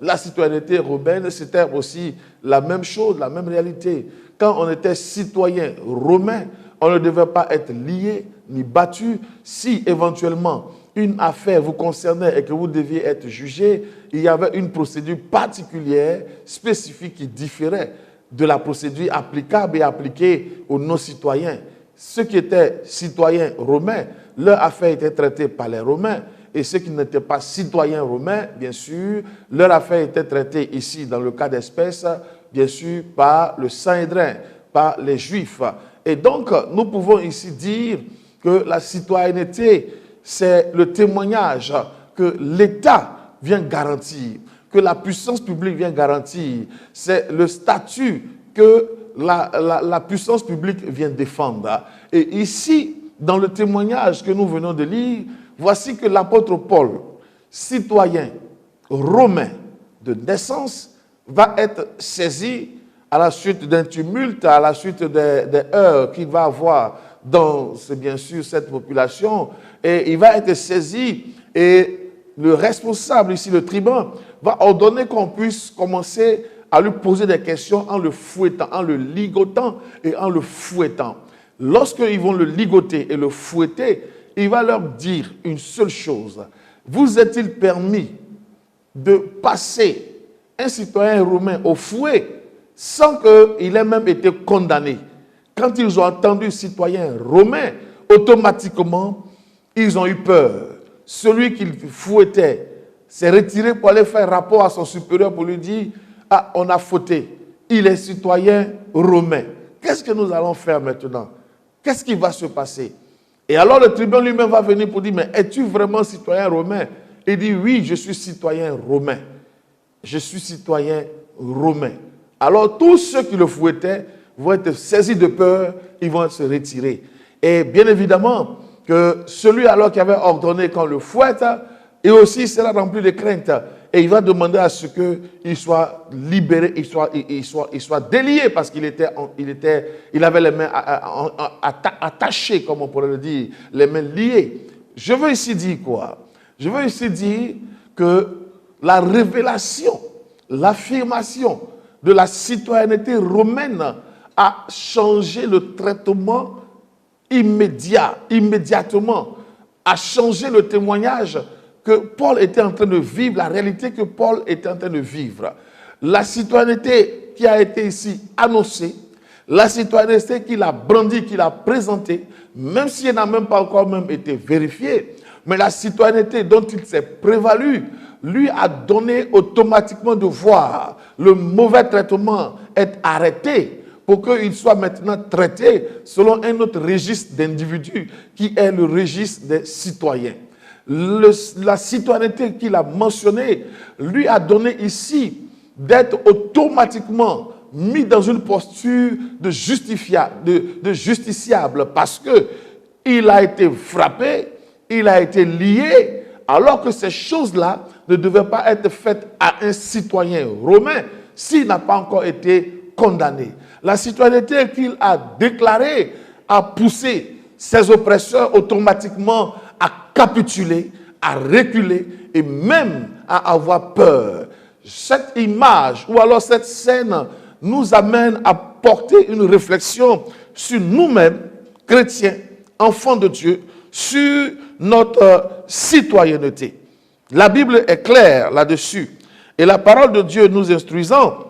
la citoyenneté romaine, c'était aussi la même chose, la même réalité. Quand on était citoyen romain, on ne devait pas être lié ni battu. Si éventuellement une affaire vous concernait et que vous deviez être jugé, il y avait une procédure particulière, spécifique, qui différait de la procédure applicable et appliquée aux non-citoyens. Ceux qui étaient citoyens romains, leur affaire était traitée par les Romains. Et ceux qui n'étaient pas citoyens romains, bien sûr, leur affaire était traitée ici, dans le cas d'espèce, bien sûr, par le Sanhédrin, par les Juifs. Et donc, nous pouvons ici dire que la citoyenneté, c'est le témoignage que l'État vient garantir, que la puissance publique vient garantir. C'est le statut que la puissance publique vient défendre. Et ici, dans le témoignage que nous venons de lire, voici que l'apôtre Paul, citoyen romain de naissance, va être saisi à la suite d'un tumulte, à la suite des heurts qu'il va avoir dans, bien sûr, cette population. Et il va être saisi et le responsable ici, le tribun, va ordonner qu'on puisse commencer à lui poser des questions en le fouettant, en le ligotant et en le fouettant. Lorsqu'ils vont le ligoter et le fouetter, il va leur dire une seule chose. Vous est-il permis de passer un citoyen romain au fouet sans qu'il ait même été condamné? Quand ils ont entendu citoyen romain, automatiquement, ils ont eu peur. Celui qu'ils fouettait s'est retiré pour aller faire rapport à son supérieur pour lui dire « Ah, on a fauté. il est citoyen romain. Qu'est-ce que nous allons faire maintenant? Qu'est-ce qui va se passer? Et alors le tribunal lui-même va venir pour dire, mais es-tu vraiment citoyen romain? Il dit, oui, je suis citoyen romain. Je suis citoyen romain. Alors tous ceux qui le fouettaient vont être saisis de peur, ils vont se retirer. Et bien évidemment que celui alors qui avait ordonné qu'on le fouette, et aussi sera rempli de crainte. Et il va demander à ce qu'il soit libéré, il soit délié parce qu'il avait les mains attachées, comme on pourrait le dire, les mains liées. Je veux ici dire quoi? Je veux ici dire que la révélation, l'affirmation de la citoyenneté romaine a changé le traitement immédiatement, a changé le témoignage que Paul était en train de vivre, la réalité que Paul était en train de vivre. La citoyenneté qui a été ici annoncée, la citoyenneté qu'il a brandie, qu'il a présentée, même si elle n'a même pas encore même été vérifiée, mais la citoyenneté dont il s'est prévalu, lui a donné automatiquement de voir le mauvais traitement être arrêté pour qu'il soit maintenant traité selon un autre registre d'individus qui est le registre des citoyens. La citoyenneté qu'il a mentionnée lui a donné ici d'être automatiquement mis dans une posture de justiciable parce que il a été frappé, il a été lié, alors que ces choses-là ne devaient pas être faites à un citoyen romain s'il n'a pas encore été condamné. La citoyenneté qu'il a déclarée a poussé ses oppresseurs automatiquement à capituler, à reculer et même à avoir peur. Cette image ou alors cette scène nous amène à porter une réflexion sur nous-mêmes, chrétiens, enfants de Dieu, sur notre citoyenneté. La Bible est claire là-dessus. Et la parole de Dieu nous instruisant,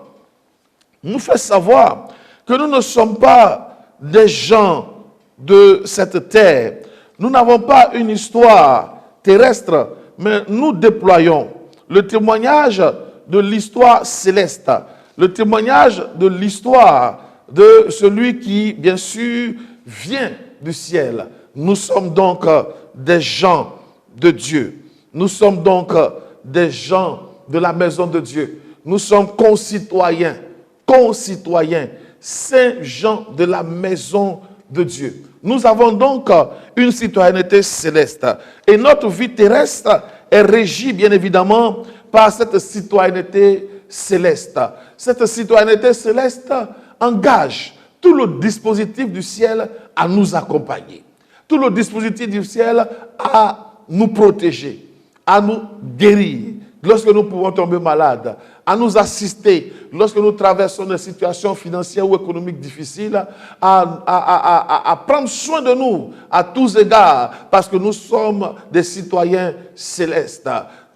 nous fait savoir que nous ne sommes pas des gens de cette terre. Nous n'avons pas une histoire terrestre, mais nous déployons le témoignage de l'histoire céleste, le témoignage de l'histoire de celui qui, bien sûr, vient du ciel. Nous sommes donc des gens de Dieu. Nous sommes donc des gens de la maison de Dieu. Nous sommes concitoyens, saints gens de la maison de Dieu. Nous avons donc une citoyenneté céleste. Et notre vie terrestre est régie, bien évidemment, par cette citoyenneté céleste. Cette citoyenneté céleste engage tout le dispositif du ciel à nous accompagner. Tout le dispositif du ciel à nous protéger, à nous guérir lorsque nous pouvons tomber malades, à nous assister lorsque nous traversons des situations financières ou économiques difficiles, à prendre soin de nous à tous égards, parce que nous sommes des citoyens célestes.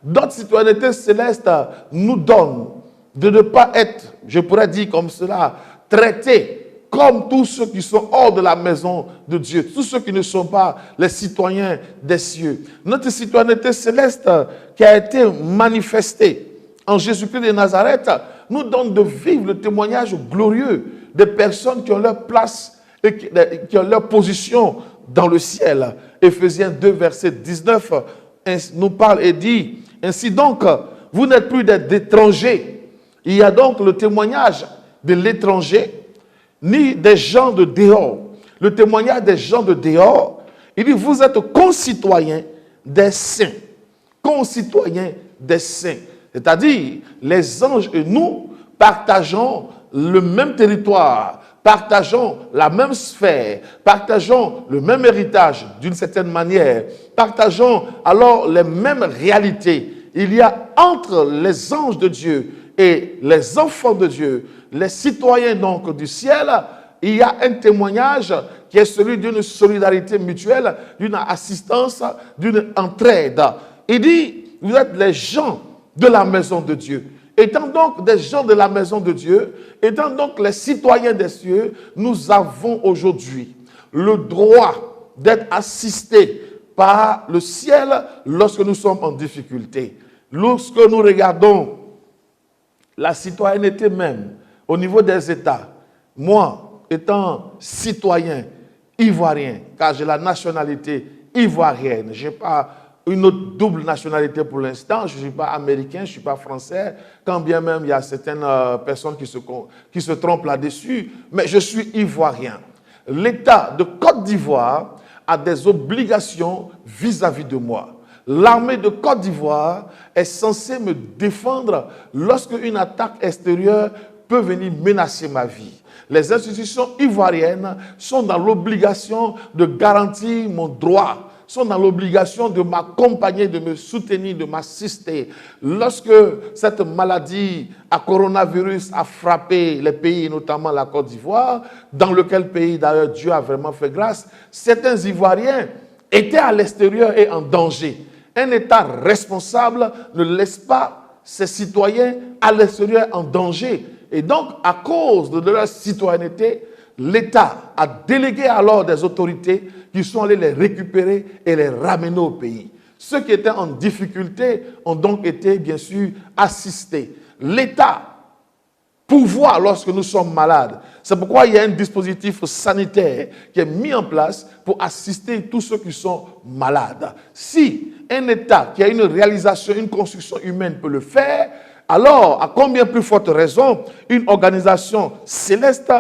Notre citoyenneté céleste nous donne de ne pas être, je pourrais dire comme cela, traités comme tous ceux qui sont hors de la maison de Dieu, tous ceux qui ne sont pas les citoyens des cieux. Notre citoyenneté céleste qui a été manifestée en Jésus-Christ de Nazareth nous donne de vivre le témoignage glorieux des personnes qui ont leur place et qui ont leur position dans le ciel. Éphésiens 2, verset 19 nous parle et dit, ainsi donc, vous n'êtes plus des étrangers. Il y a donc le témoignage de l'étranger, ni des gens de dehors. Le témoignage des gens de dehors, il dit, vous êtes concitoyens des saints. Concitoyens des saints. C'est-à-dire, les anges et nous partageons le même territoire, partageons la même sphère, partageons le même héritage d'une certaine manière, partageons alors les mêmes réalités. Il y a entre les anges de Dieu et les enfants de Dieu, les citoyens donc du ciel, il y a un témoignage qui est celui d'une solidarité mutuelle, d'une assistance, d'une entraide. Il dit, vous êtes les gens de la maison de Dieu. Étant donc des gens de la maison de Dieu, étant donc les citoyens des cieux, nous avons aujourd'hui le droit d'être assistés par le ciel lorsque nous sommes en difficulté. Lorsque nous regardons la citoyenneté même au niveau des États, moi, étant citoyen ivoirien, car j'ai la nationalité ivoirienne, je n'ai pas une autre double nationalité pour l'instant, je ne suis pas américain, je ne suis pas français, quand bien même il y a certaines personnes qui se trompent là-dessus, mais je suis ivoirien. L'État de Côte d'Ivoire a des obligations vis-à-vis de moi. L'armée de Côte d'Ivoire est censée me défendre lorsque une attaque extérieure peut venir menacer ma vie. Les institutions ivoiriennes sont dans l'obligation de garantir mon droit, sont dans l'obligation de m'accompagner, de me soutenir, de m'assister. Lorsque cette maladie à coronavirus a frappé les pays, notamment la Côte d'Ivoire, dans lequel pays d'ailleurs Dieu a vraiment fait grâce, certains Ivoiriens étaient à l'extérieur et en danger. Un État responsable ne laisse pas ses citoyens à l'extérieur en danger. Et donc, à cause de leur citoyenneté, l'État a délégué alors des autorités qui sont allées les récupérer et les ramener au pays. Ceux qui étaient en difficulté ont donc été, bien sûr, assistés. L'État pourvoit lorsque nous sommes malades. C'est pourquoi il y a un dispositif sanitaire qui est mis en place pour assister tous ceux qui sont malades. Si un État qui a une réalisation, une construction humaine peut le faire, alors, à combien plus forte raison, une organisation céleste,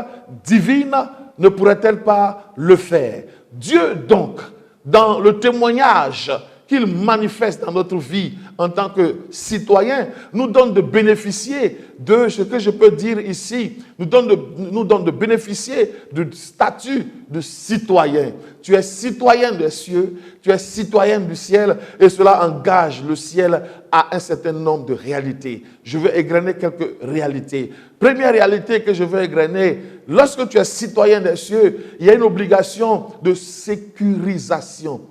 divine, ne pourrait-elle pas le faire? Dieu, donc, dans le témoignage qu'il manifeste dans notre vie en tant que citoyen, nous donne de bénéficier de ce que je peux dire ici, nous donne de bénéficier du statut de citoyen. Tu es citoyen des cieux, tu es citoyen du ciel, et cela engage le ciel à un certain nombre de réalités. Je veux égrener quelques réalités. Première réalité que je veux égrener, lorsque tu es citoyen des cieux, il y a une obligation de sécurisation.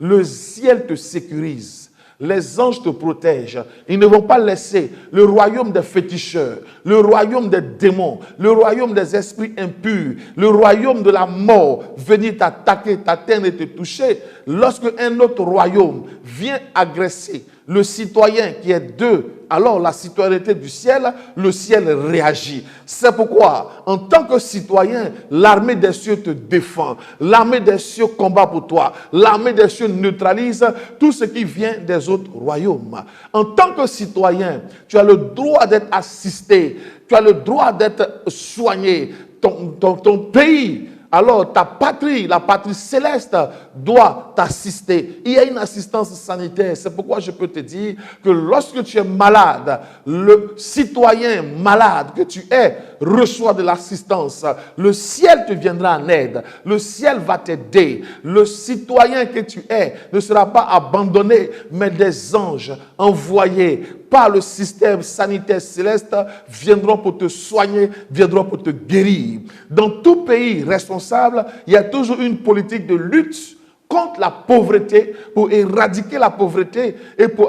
Le ciel te sécurise. Les anges te protègent. Ils ne vont pas laisser le royaume des féticheurs, le royaume des démons, le royaume des esprits impurs, le royaume de la mort venir t'attaquer, t'atteindre et te toucher. Lorsque un autre royaume vient agresser le citoyen qui est d'eux, alors la citoyenneté du ciel, le ciel réagit. C'est pourquoi, en tant que citoyen, l'armée des cieux te défend. L'armée des cieux combat pour toi. L'armée des cieux neutralise tout ce qui vient des autres royaumes. En tant que citoyen, tu as le droit d'être assisté. Tu as le droit d'être soigné. Ton pays, alors ta patrie, la patrie céleste, doit t'assister. Il y a une assistance sanitaire. C'est pourquoi je peux te dire que lorsque tu es malade, le citoyen malade que tu es reçoit de l'assistance. Le ciel te viendra en aide. Le ciel va t'aider. Le citoyen que tu es ne sera pas abandonné, mais des anges envoyés par le système sanitaire céleste viendront pour te soigner, viendront pour te guérir. Dans tout pays responsable, il y a toujours une politique de lutte contre la pauvreté, pour éradiquer la pauvreté et pour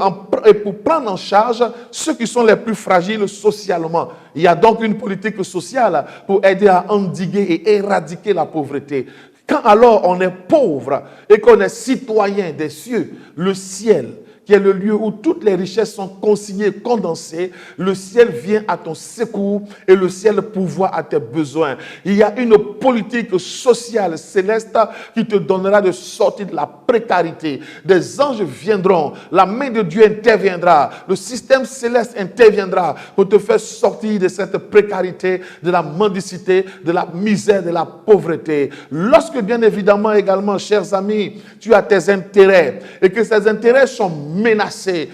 prendre en charge ceux qui sont les plus fragiles socialement. Il y a donc une politique sociale pour aider à endiguer et éradiquer la pauvreté. Quand alors on est pauvre et qu'on est citoyen des cieux, le ciel, qui est le lieu où toutes les richesses sont consignées, condensées, le ciel vient à ton secours et le ciel pourvoit à tes besoins. Il y a une politique sociale céleste qui te donnera de sortir de la précarité. Des anges viendront, la main de Dieu interviendra, le système céleste interviendra pour te faire sortir de cette précarité, de la mendicité, de la misère, de la pauvreté. Lorsque bien évidemment également, chers amis, tu as tes intérêts et que ces intérêts sont menacés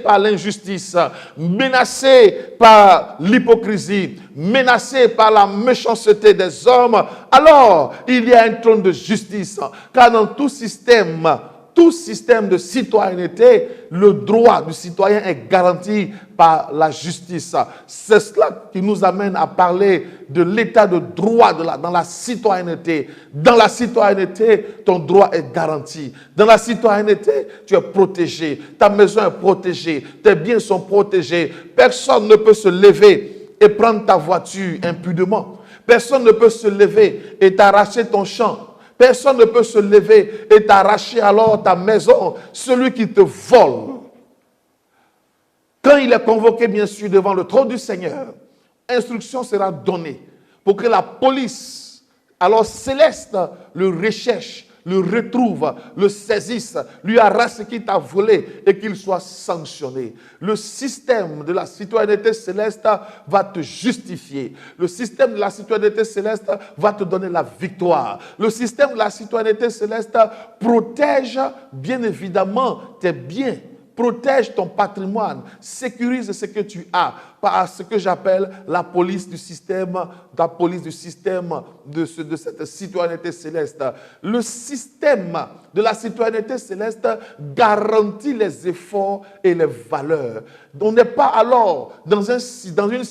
par l'injustice, menacés par l'hypocrisie, menacés par la méchanceté des hommes, alors il y a un trône de justice. Car dans tout système de citoyenneté, le droit du citoyen est garanti par la justice. C'est cela qui nous amène à parler de l'état de droit dans la citoyenneté. Dans la citoyenneté, ton droit est garanti. Dans la citoyenneté, tu es protégé. Ta maison est protégée. Tes biens sont protégés. Personne ne peut se lever et prendre ta voiture impudemment. Personne ne peut se lever et t'arracher ton champ. Personne ne peut se lever et t'arracher alors ta maison. Celui qui te vole, quand il est convoqué bien sûr devant le trône du Seigneur, instruction sera donnée pour que la police, alors céleste, le recherche, le retrouve, le saisisse, lui arrache ce qu'il t'a volé et qu'il soit sanctionné. Le système de la citoyenneté céleste va te justifier. Le système de la citoyenneté céleste va te donner la victoire. Le système de la citoyenneté céleste protège bien évidemment tes biens. Protège ton patrimoine, sécurise ce que tu as par ce que j'appelle la police du système, de cette citoyenneté céleste. Le système de la citoyenneté céleste garantit les efforts et les valeurs. On n'est pas alors dans une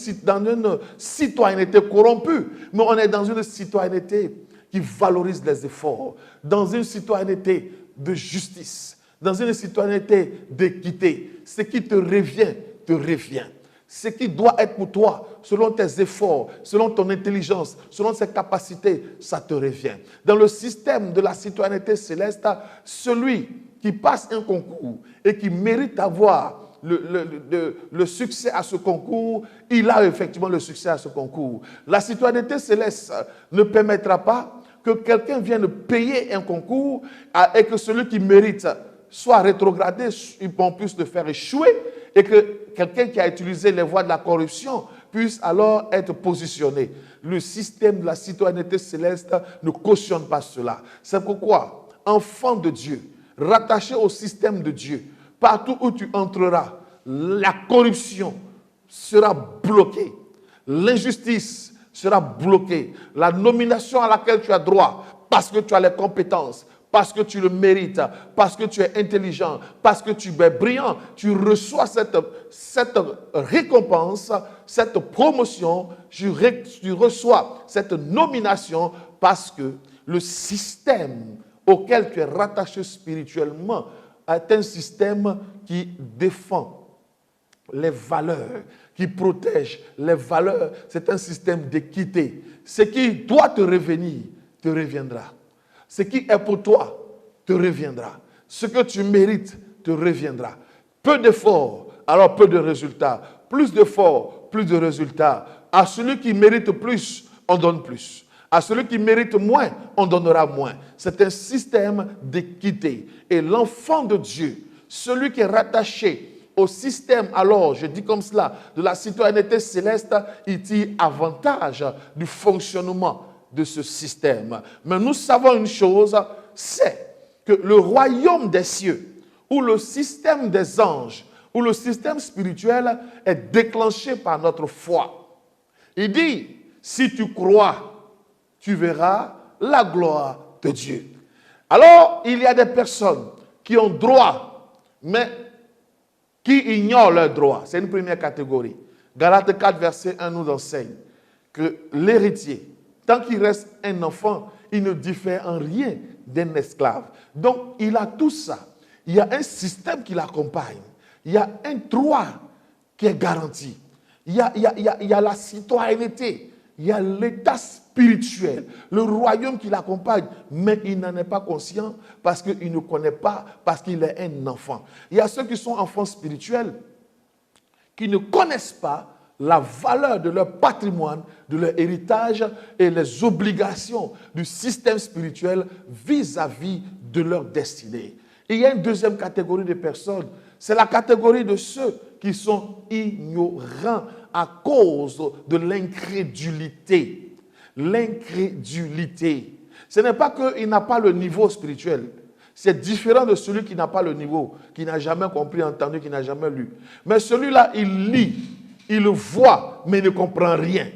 citoyenneté corrompue, mais on est dans une citoyenneté qui valorise les efforts, dans une citoyenneté de justice, dans une citoyenneté d'équité. Ce qui te revient, te revient. Ce qui doit être pour toi, selon tes efforts, selon ton intelligence, selon ses capacités, ça te revient. Dans le système de la citoyenneté céleste, celui qui passe un concours et qui mérite d'avoir le succès à ce concours, il a effectivement le succès à ce concours. La citoyenneté céleste ne permettra pas que quelqu'un vienne payer un concours et que celui qui mérite soit rétrogradé, on puisse le faire échouer et que quelqu'un qui a utilisé les voies de la corruption puisse alors être positionné. Le système de la citoyenneté céleste ne cautionne pas cela. C'est pourquoi, enfant de Dieu, rattaché au système de Dieu, partout où tu entreras, la corruption sera bloquée, l'injustice sera bloquée, la nomination à laquelle tu as droit, parce que tu as les compétences, parce que tu le mérites, parce que tu es intelligent, parce que tu es brillant, tu reçois cette récompense, cette promotion, tu reçois cette nomination parce que le système auquel tu es rattaché spirituellement est un système qui défend les valeurs, qui protège les valeurs. C'est un système d'équité. Ce qui doit te revenir, te reviendra. Ce qui est pour toi te reviendra. Ce que tu mérites te reviendra. Peu d'efforts, alors peu de résultats. Plus d'efforts, plus de résultats. À celui qui mérite plus, on donne plus. À celui qui mérite moins, on donnera moins. C'est un système d'équité. Et l'enfant de Dieu, celui qui est rattaché au système, alors, je dis comme cela, de la citoyenneté céleste, il tire avantage du fonctionnement de ce système. Mais nous savons une chose, c'est que le royaume des cieux, ou le système des anges, ou le système spirituel est déclenché par notre foi. Il dit, si tu crois, tu verras la gloire de Dieu. Alors, il y a des personnes qui ont droit, mais qui ignorent leurs droits. C'est une première catégorie. Galates 4, verset 1 nous enseigne que l'héritier, tant qu'il reste un enfant, il ne diffère en rien d'un esclave. Donc, il a tout ça. Il y a un système qui l'accompagne. Il y a un droit qui est garanti. Il y a la citoyenneté. Il y a l'état spirituel, le royaume qui l'accompagne. Mais il n'en est pas conscient parce qu'il ne connaît pas, parce qu'il est un enfant. Il y a ceux qui sont enfants spirituels qui ne connaissent pas la valeur de leur patrimoine, de leur héritage et les obligations du système spirituel vis-à-vis de leur destinée. Et il y a une deuxième catégorie de personnes, c'est la catégorie de ceux qui sont ignorants à cause de l'incrédulité. L'incrédulité. Ce n'est pas qu'il n'a pas le niveau spirituel. C'est différent de celui qui n'a pas le niveau, qui n'a jamais compris, entendu, qui n'a jamais lu. Mais celui-là, il lit. Il voit, mais ne comprend rien.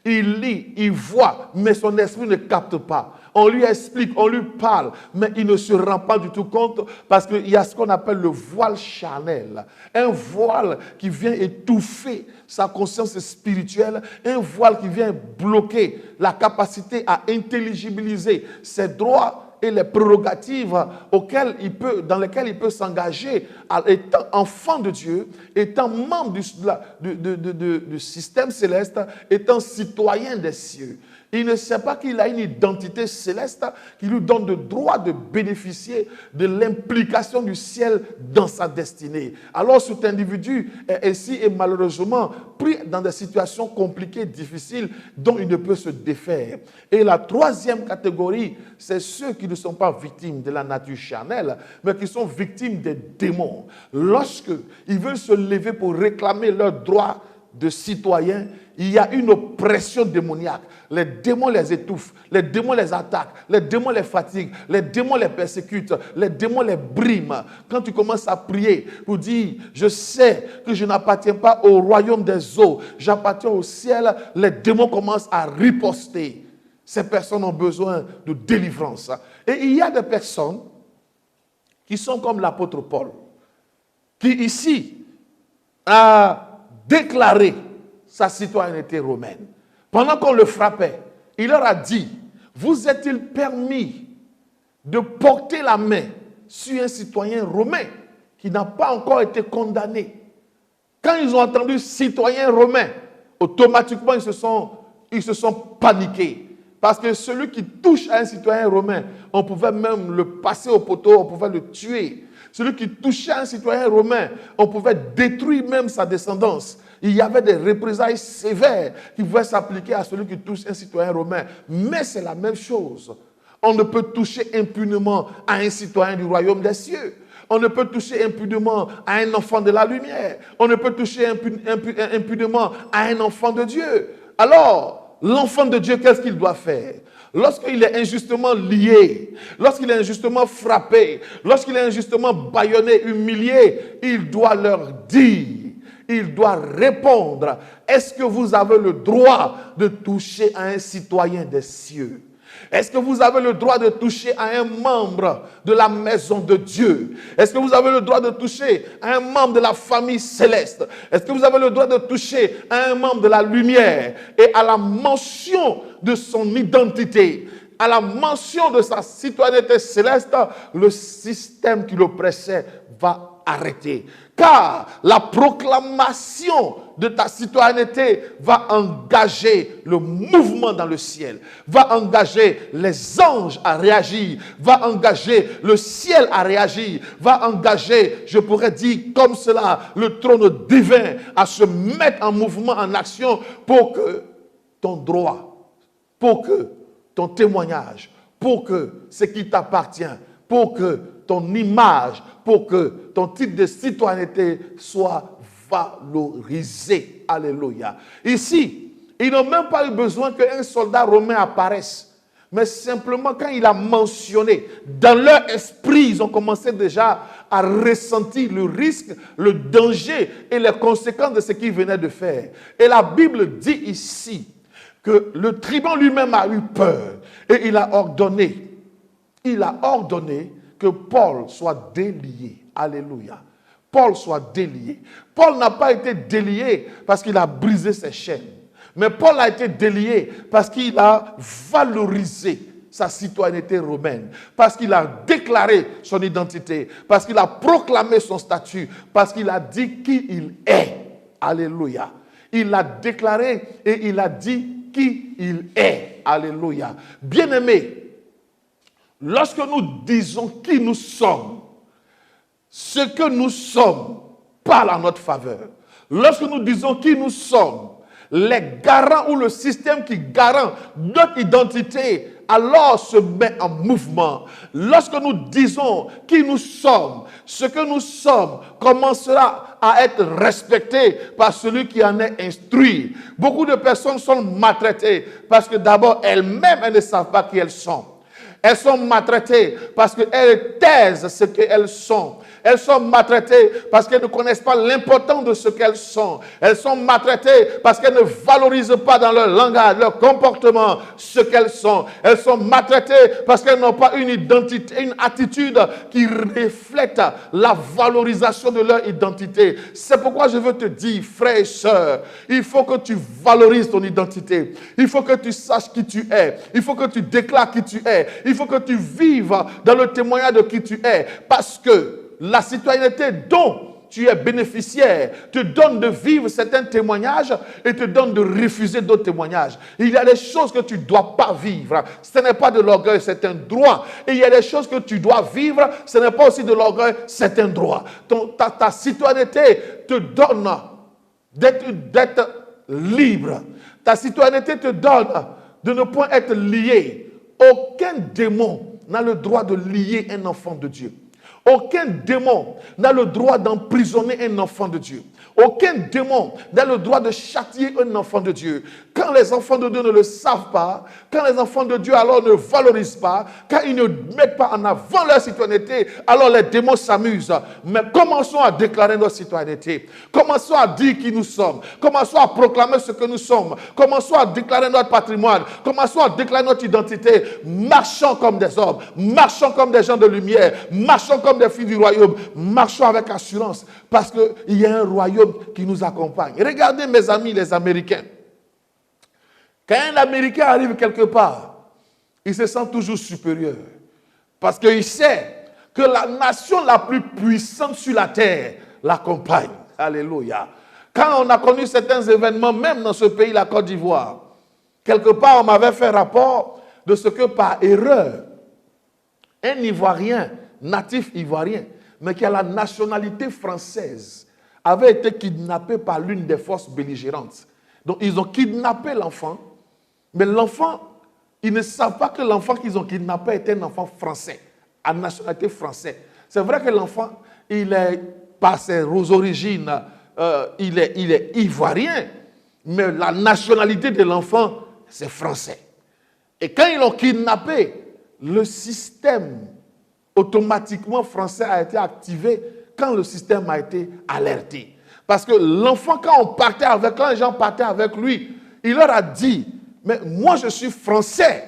Il lit, il voit, mais son esprit ne capte pas. On lui explique, on lui parle, mais il ne se rend pas du tout compte parce qu'il y a ce qu'on appelle le voile charnel. Un voile qui vient étouffer sa conscience spirituelle, un voile qui vient bloquer la capacité à intelligibiliser ses droits et les prérogatives dans lesquelles il peut s'engager, étant enfant de Dieu, étant membre du système céleste, étant citoyen des cieux. Il ne sait pas qu'il a une identité céleste qui lui donne le droit de bénéficier de l'implication du ciel dans sa destinée. Alors cet individu est ici et malheureusement pris dans des situations compliquées, difficiles, dont il ne peut se défaire. Et la troisième catégorie, c'est ceux qui ne sont pas victimes de la nature charnelle, mais qui sont victimes des démons. Lorsqu'ils veulent se lever pour réclamer leurs droits de citoyens, il y a une oppression démoniaque. Les démons les étouffent, les démons les attaquent, les démons les fatiguent, les démons les persécutent, les démons les briment. Quand tu commences à prier pour dire, je sais que je n'appartiens pas au royaume des eaux, j'appartiens au ciel, les démons commencent à riposter. Ces personnes ont besoin de délivrance. Et il y a des personnes qui sont comme l'apôtre Paul, qui ici a déclaré sa citoyenneté romaine. Pendant qu'on le frappait, il leur a dit, vous est-il permis de porter la main sur un citoyen romain qui n'a pas encore été condamné? Quand ils ont entendu citoyen romain, automatiquement ils se sont paniqués. Parce que celui qui touche à un citoyen romain, on pouvait même le passer au poteau, on pouvait le tuer. Celui qui touchait à un citoyen romain, on pouvait détruire même sa descendance. Il y avait des représailles sévères qui pouvaient s'appliquer à celui qui touche un citoyen romain. Mais c'est la même chose. On ne peut toucher impunément à un citoyen du royaume des cieux. On ne peut toucher impunément à un enfant de la lumière. On ne peut toucher impunément à un enfant de Dieu. Alors, l'enfant de Dieu, qu'est-ce qu'il doit faire? Lorsqu'il est injustement lié, lorsqu'il est injustement frappé, lorsqu'il est injustement bâillonné, humilié, il doit leur dire, il doit répondre, est-ce que vous avez le droit de toucher à un citoyen des cieux? Est-ce que vous avez le droit de toucher à un membre de la maison de Dieu? Est-ce que vous avez le droit de toucher à un membre de la famille céleste? Est-ce que vous avez le droit de toucher à un membre de la lumière? Et à la mention de son identité, à la mention de sa citoyenneté céleste, le système qui l'oppressait va arrêter. Car la proclamation de ta citoyenneté va engager le mouvement dans le ciel, va engager les anges à réagir, va engager le ciel à réagir, va engager, je pourrais dire comme cela, le trône divin à se mettre en mouvement, en action pour que ton droit, pour que ton témoignage, pour que ce qui t'appartient, pour que ton image, pour que ton titre de citoyenneté soit valorisé. Alléluia. Ici, ils n'ont même pas eu besoin qu'un soldat romain apparaisse. Mais simplement quand il a mentionné, dans leur esprit, ils ont commencé déjà à ressentir le risque, le danger et les conséquences de ce qu'il venait de faire. Et la Bible dit ici que le tribun lui-même a eu peur et il a ordonné que Paul soit délié. Alléluia. Paul soit délié. Paul n'a pas été délié parce qu'il a brisé ses chaînes. Mais Paul a été délié parce qu'il a valorisé sa citoyenneté romaine, parce qu'il a déclaré son identité, parce qu'il a proclamé son statut, parce qu'il a dit qui il est. Alléluia. Il l'a déclaré et il a dit qui il est. Alléluia. Bien-aimés, lorsque nous disons qui nous sommes, ce que nous sommes parle en notre faveur. Lorsque nous disons qui nous sommes, les garants ou le système qui garant notre identité alors se met en mouvement. Lorsque nous disons qui nous sommes, ce que nous sommes commencera à être respecté par celui qui en est instruit. Beaucoup de personnes sont maltraitées parce que d'abord elles-mêmes elles ne savent pas qui elles sont. Elles sont maltraitées parce qu'elles taisent ce qu'elles sont. Elles sont maltraitées parce qu'elles ne connaissent pas l'importance de ce qu'elles sont. Elles sont maltraitées parce qu'elles ne valorisent pas dans leur langage, leur comportement, ce qu'elles sont. Elles sont maltraitées parce qu'elles n'ont pas une identité, une attitude qui reflète la valorisation de leur identité. C'est pourquoi je veux te dire, frères et sœurs, il faut que tu valorises ton identité. Il faut que tu saches qui tu es. Il faut que tu déclares qui tu es. Il faut que tu vives dans le témoignage de qui tu es. Parce que la citoyenneté dont tu es bénéficiaire, te donne de vivre certains témoignages et te donne de refuser d'autres témoignages. Il y a des choses que tu ne dois pas vivre. Ce n'est pas de l'orgueil, c'est un droit. Et il y a des choses que tu dois vivre, ce n'est pas aussi de l'orgueil, c'est un droit. Ta citoyenneté te donne d'être libre. Ta citoyenneté te donne de ne point être lié. Aucun démon n'a le droit de lier un enfant de Dieu. Aucun démon n'a le droit d'emprisonner un enfant de Dieu. Aucun démon n'a le droit de châtier un enfant de Dieu. Quand les enfants de Dieu ne le savent pas, quand les enfants de Dieu alors ne valorisent pas, quand ils ne mettent pas en avant leur citoyenneté, alors les démons s'amusent. Mais commençons à déclarer notre citoyenneté. Commençons à dire qui nous sommes. Commençons à proclamer ce que nous sommes. Commençons à déclarer notre patrimoine. Commençons à déclarer notre identité. Marchons comme des hommes. Marchons comme des gens de lumière. Marchons comme des filles du royaume. Marchons avec assurance parce qu'il y a un royaume qui nous accompagne. Regardez mes amis les Américains. Quand un Américain arrive quelque part, il se sent toujours supérieur. Parce qu'il sait que la nation la plus puissante sur la terre l'accompagne. Alléluia. Quand on a connu certains événements, même dans ce pays, la Côte d'Ivoire, quelque part on m'avait fait rapport de ce que par erreur, un Ivoirien, natif ivoirien, mais qui a la nationalité française, avait été kidnappé par l'une des forces belligérantes. Donc ils ont kidnappé l'enfant, mais l'enfant, ils ne savent pas que l'enfant qu'ils ont kidnappé était un enfant français, à nationalité française. C'est vrai que l'enfant, il est, par ses origines, il est ivoirien, mais la nationalité de l'enfant, c'est français. Et quand ils l'ont kidnappé, le système automatiquement français a été activé quand le système a été alerté. Parce que l'enfant, quand les gens partaient avec lui, il leur a dit, mais moi je suis français.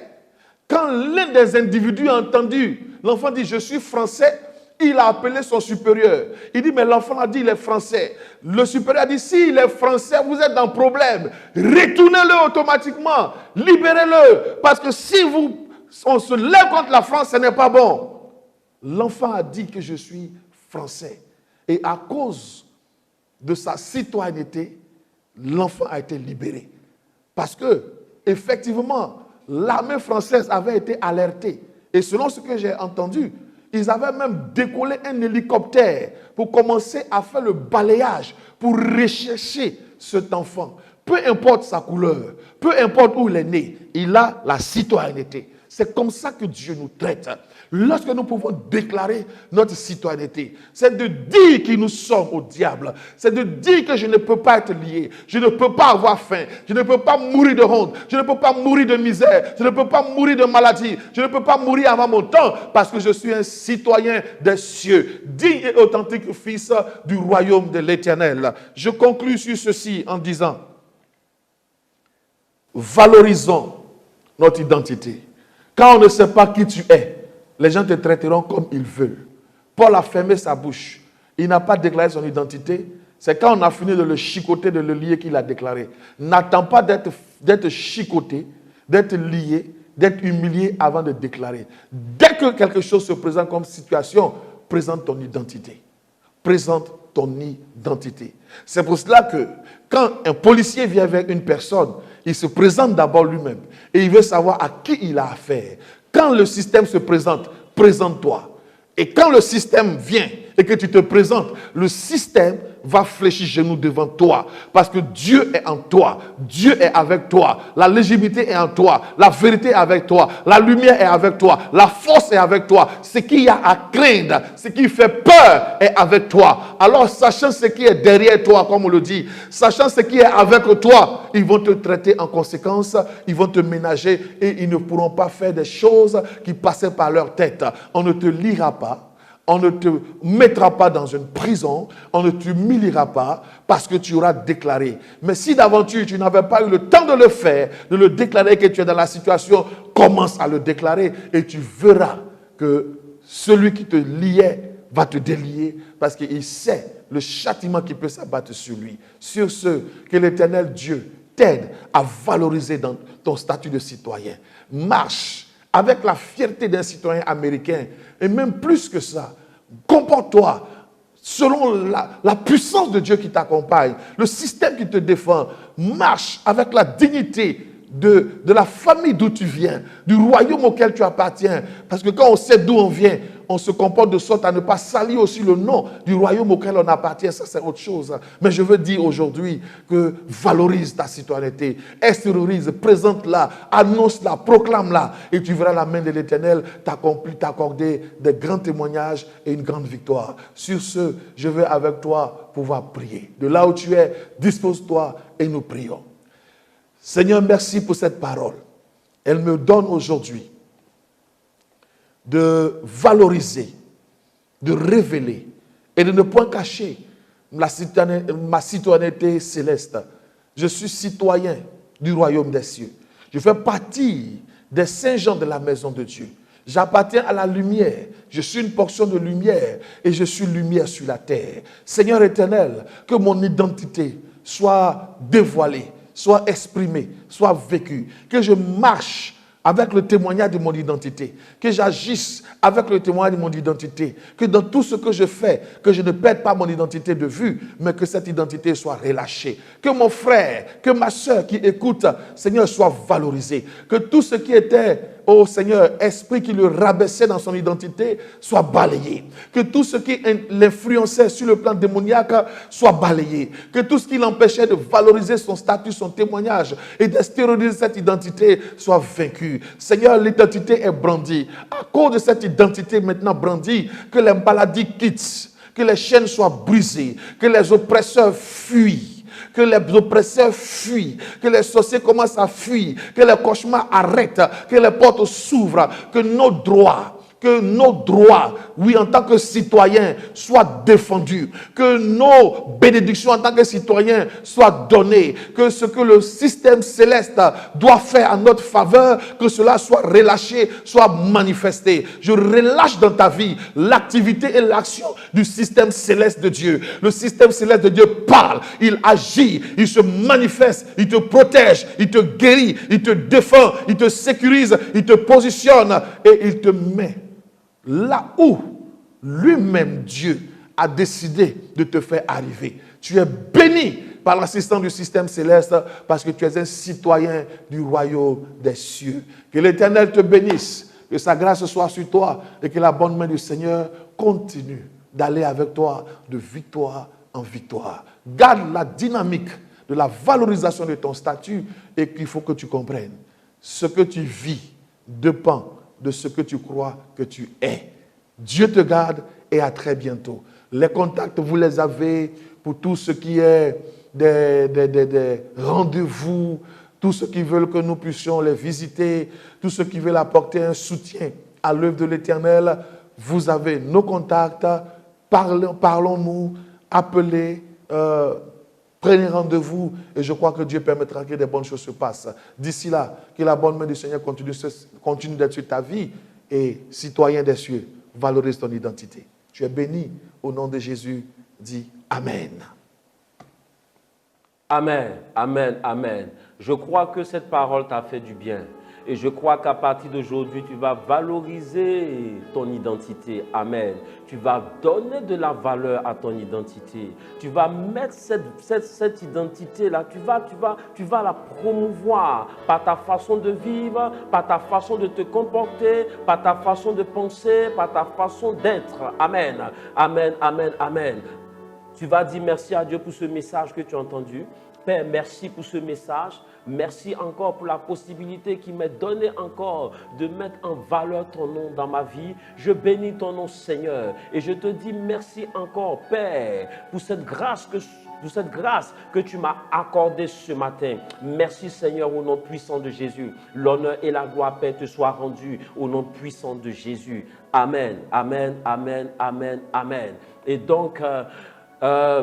Quand l'un des individus a entendu, l'enfant dit, je suis français, il a appelé son supérieur. Il dit, mais l'enfant a dit, il est français. Le supérieur a dit, si il est français, vous êtes dans problème. Retournez-le automatiquement. Libérez-le. Parce que si on se lève contre la France, ce n'est pas bon. L'enfant a dit que je suis français. Et à cause de sa citoyenneté, l'enfant a été libéré. Parce que, effectivement, l'armée française avait été alertée. Et selon ce que j'ai entendu, ils avaient même décollé un hélicoptère pour commencer à faire le balayage, pour rechercher cet enfant. Peu importe sa couleur, peu importe où il est né, il a la citoyenneté. C'est comme ça que Dieu nous traite. Lorsque nous pouvons déclarer notre citoyenneté, c'est de dire qui nous sommes au diable. C'est de dire que je ne peux pas être lié. Je ne peux pas avoir faim. Je ne peux pas mourir de honte. Je ne peux pas mourir de misère. Je ne peux pas mourir de maladie. Je ne peux pas mourir avant mon temps parce que je suis un citoyen des cieux, digne et authentique fils du royaume de l'Éternel. Je conclus sur ceci en disant, valorisons notre identité. Quand on ne sait pas qui tu es, les gens te traiteront comme ils veulent. Paul a fermé sa bouche. Il n'a pas déclaré son identité. C'est quand on a fini de le chicoter, de le lier qu'il a déclaré. N'attends pas d'être chicoté, d'être lié, d'être humilié avant de déclarer. Dès que quelque chose se présente comme situation, présente ton identité. Présente ton identité. C'est pour cela que quand un policier vient vers une personne, il se présente d'abord lui-même et il veut savoir à qui il a affaire. Quand le système se présente, présente-toi. Et quand le système vient et que tu te présentes, le système va fléchir genoux devant toi. Parce que Dieu est en toi. Dieu est avec toi. La légitimité est en toi. La vérité est avec toi. La lumière est avec toi. La force est avec toi. Ce qu'il y a à craindre, ce qui fait peur est avec toi. Alors, sachant ce qui est derrière toi, comme on le dit, sachant ce qui est avec toi, ils vont te traiter en conséquence, ils vont te ménager et ils ne pourront pas faire des choses qui passaient par leur tête. On ne te lira pas. On ne te mettra pas dans une prison, on ne t'humiliera pas parce que tu auras déclaré. Mais si d'aventure tu n'avais pas eu le temps de le faire, de le déclarer que tu es dans la situation, commence à le déclarer et tu verras que celui qui te liait va te délier parce qu'il sait le châtiment qui peut s'abattre sur lui. Sur ce, que l'Éternel Dieu t'aide à valoriser dans ton statut de citoyen. Marche avec la fierté d'un citoyen américain. Et même plus que ça, comporte-toi selon la puissance de Dieu qui t'accompagne, le système qui te défend. Marche avec la dignité de la famille d'où tu viens, du royaume auquel tu appartiens. Parce que quand on sait d'où on vient, on se comporte de sorte à ne pas salir aussi le nom du royaume auquel on appartient. Ça, c'est autre chose. Mais je veux dire aujourd'hui que valorise ta citoyenneté, extériorise, présente-la, annonce-la, proclame-la. Et tu verras la main de l'Éternel t'accorder des grands témoignages et une grande victoire. Sur ce, je vais avec toi pouvoir prier. De là où tu es, dispose-toi et nous prions. Seigneur, merci pour cette parole. Elle me donne aujourd'hui de valoriser, de révéler et de ne point cacher ma citoyenneté céleste. Je suis citoyen du royaume des cieux. Je fais partie des saints gens de la maison de Dieu. J'appartiens à la lumière. Je suis une portion de lumière et je suis lumière sur la terre. Seigneur éternel, que mon identité soit dévoilée, soit exprimée, soit vécue. Que je marche avec le témoignage de mon identité, que j'agisse avec le témoignage de mon identité, que dans tout ce que je fais, que je ne perde pas mon identité de vue, mais que cette identité soit relâchée. Que mon frère, que ma soeur qui écoute, Seigneur, soit valorisé. Que tout ce qui était, oh Seigneur, esprit qui le rabaissait dans son identité, soit balayé. Que tout ce qui l'influençait sur le plan démoniaque soit balayé. Que tout ce qui l'empêchait de valoriser son statut, son témoignage et d'extérioriser cette identité soit vaincu. Seigneur, l'identité est brandie. À cause de cette identité maintenant brandie, que les maladies quittent, que les chaînes soient brisées, que les oppresseurs fuient. Que les oppresseurs fuient, que les sorciers commencent à fuir, que les cauchemars arrêtent, que les portes s'ouvrent, que nos droits, oui, en tant que citoyens, soient défendus, que nos bénédictions en tant que citoyens soient données, que ce que le système céleste doit faire en notre faveur, que cela soit relâché, soit manifesté. Je relâche dans ta vie l'activité et l'action du système céleste de Dieu. Le système céleste de Dieu parle, il agit, il se manifeste, il te protège, il te guérit, il te défend, il te sécurise, il te positionne et il te met là où lui-même Dieu a décidé de te faire arriver. Tu es béni par l'assistance du système céleste parce que tu es un citoyen du royaume des cieux. Que l'Éternel te bénisse, que sa grâce soit sur toi et que la bonne main du Seigneur continue d'aller avec toi de victoire en victoire. Garde la dynamique de la valorisation de ton statut et qu'il faut que tu comprennes. Ce que tu vis dépend de ce que tu crois que tu es. Dieu te garde et à très bientôt. Les contacts, vous les avez pour tout ce qui est des rendez-vous, tous ceux qui veulent que nous puissions les visiter, tous ceux qui veulent apporter un soutien à l'œuvre de l'Éternel. Vous avez nos contacts, parlons-nous, appelez, prenez rendez-vous et je crois que Dieu permettra que des bonnes choses se passent. D'ici là, que la bonne main du Seigneur continue d'être sur ta vie et citoyen des cieux, valorise ton identité. Tu es béni au nom de Jésus. Dis Amen. Amen, amen, amen. Je crois que cette parole t'a fait du bien. Et je crois qu'à partir d'aujourd'hui, tu vas valoriser ton identité. Amen. Tu vas donner de la valeur à ton identité. Tu vas mettre cette identité-là, tu vas la promouvoir par ta façon de vivre, par ta façon de te comporter, par ta façon de penser, par ta façon d'être. Amen, amen, amen, amen. Tu vas dire merci à Dieu pour ce message que tu as entendu. Père, merci pour ce message. Merci encore pour la possibilité qui m'est donnée encore de mettre en valeur ton nom dans ma vie. Je bénis ton nom, Seigneur. Et je te dis merci encore, Père, pour cette grâce que tu m'as accordée ce matin. Merci, Seigneur, au nom puissant de Jésus. L'honneur et la gloire, Père, te soient rendus au nom puissant de Jésus. Amen, amen, amen, amen, amen. Et donc,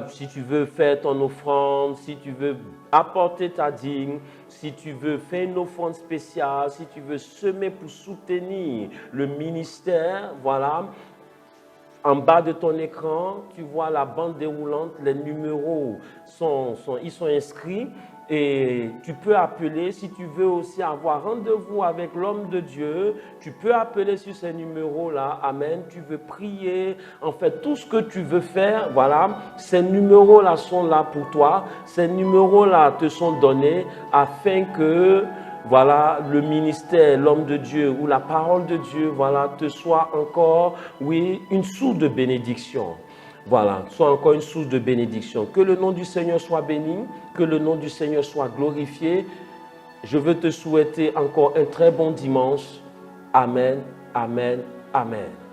si tu veux faire ton offrande, si tu veux apporter ta dîme, si tu veux faire une offrande spéciale, si tu veux semer pour soutenir le ministère, voilà, En bas de ton écran, tu vois la bande déroulante, les numéros ils sont inscrits. Et tu peux appeler, si tu veux aussi avoir rendez-vous avec l'homme de Dieu, tu peux appeler sur ces numéros-là, amen, tu veux prier, en fait, tout ce que tu veux faire, voilà, ces numéros-là sont là pour toi, ces numéros-là te sont donnés afin que, voilà, le ministère, l'homme de Dieu ou la parole de Dieu, voilà, te soit encore, oui, une source de bénédiction. Voilà, soit encore une source de bénédiction. Que le nom du Seigneur soit béni, que le nom du Seigneur soit glorifié. Je veux te souhaiter encore un très bon dimanche. Amen, amen, amen.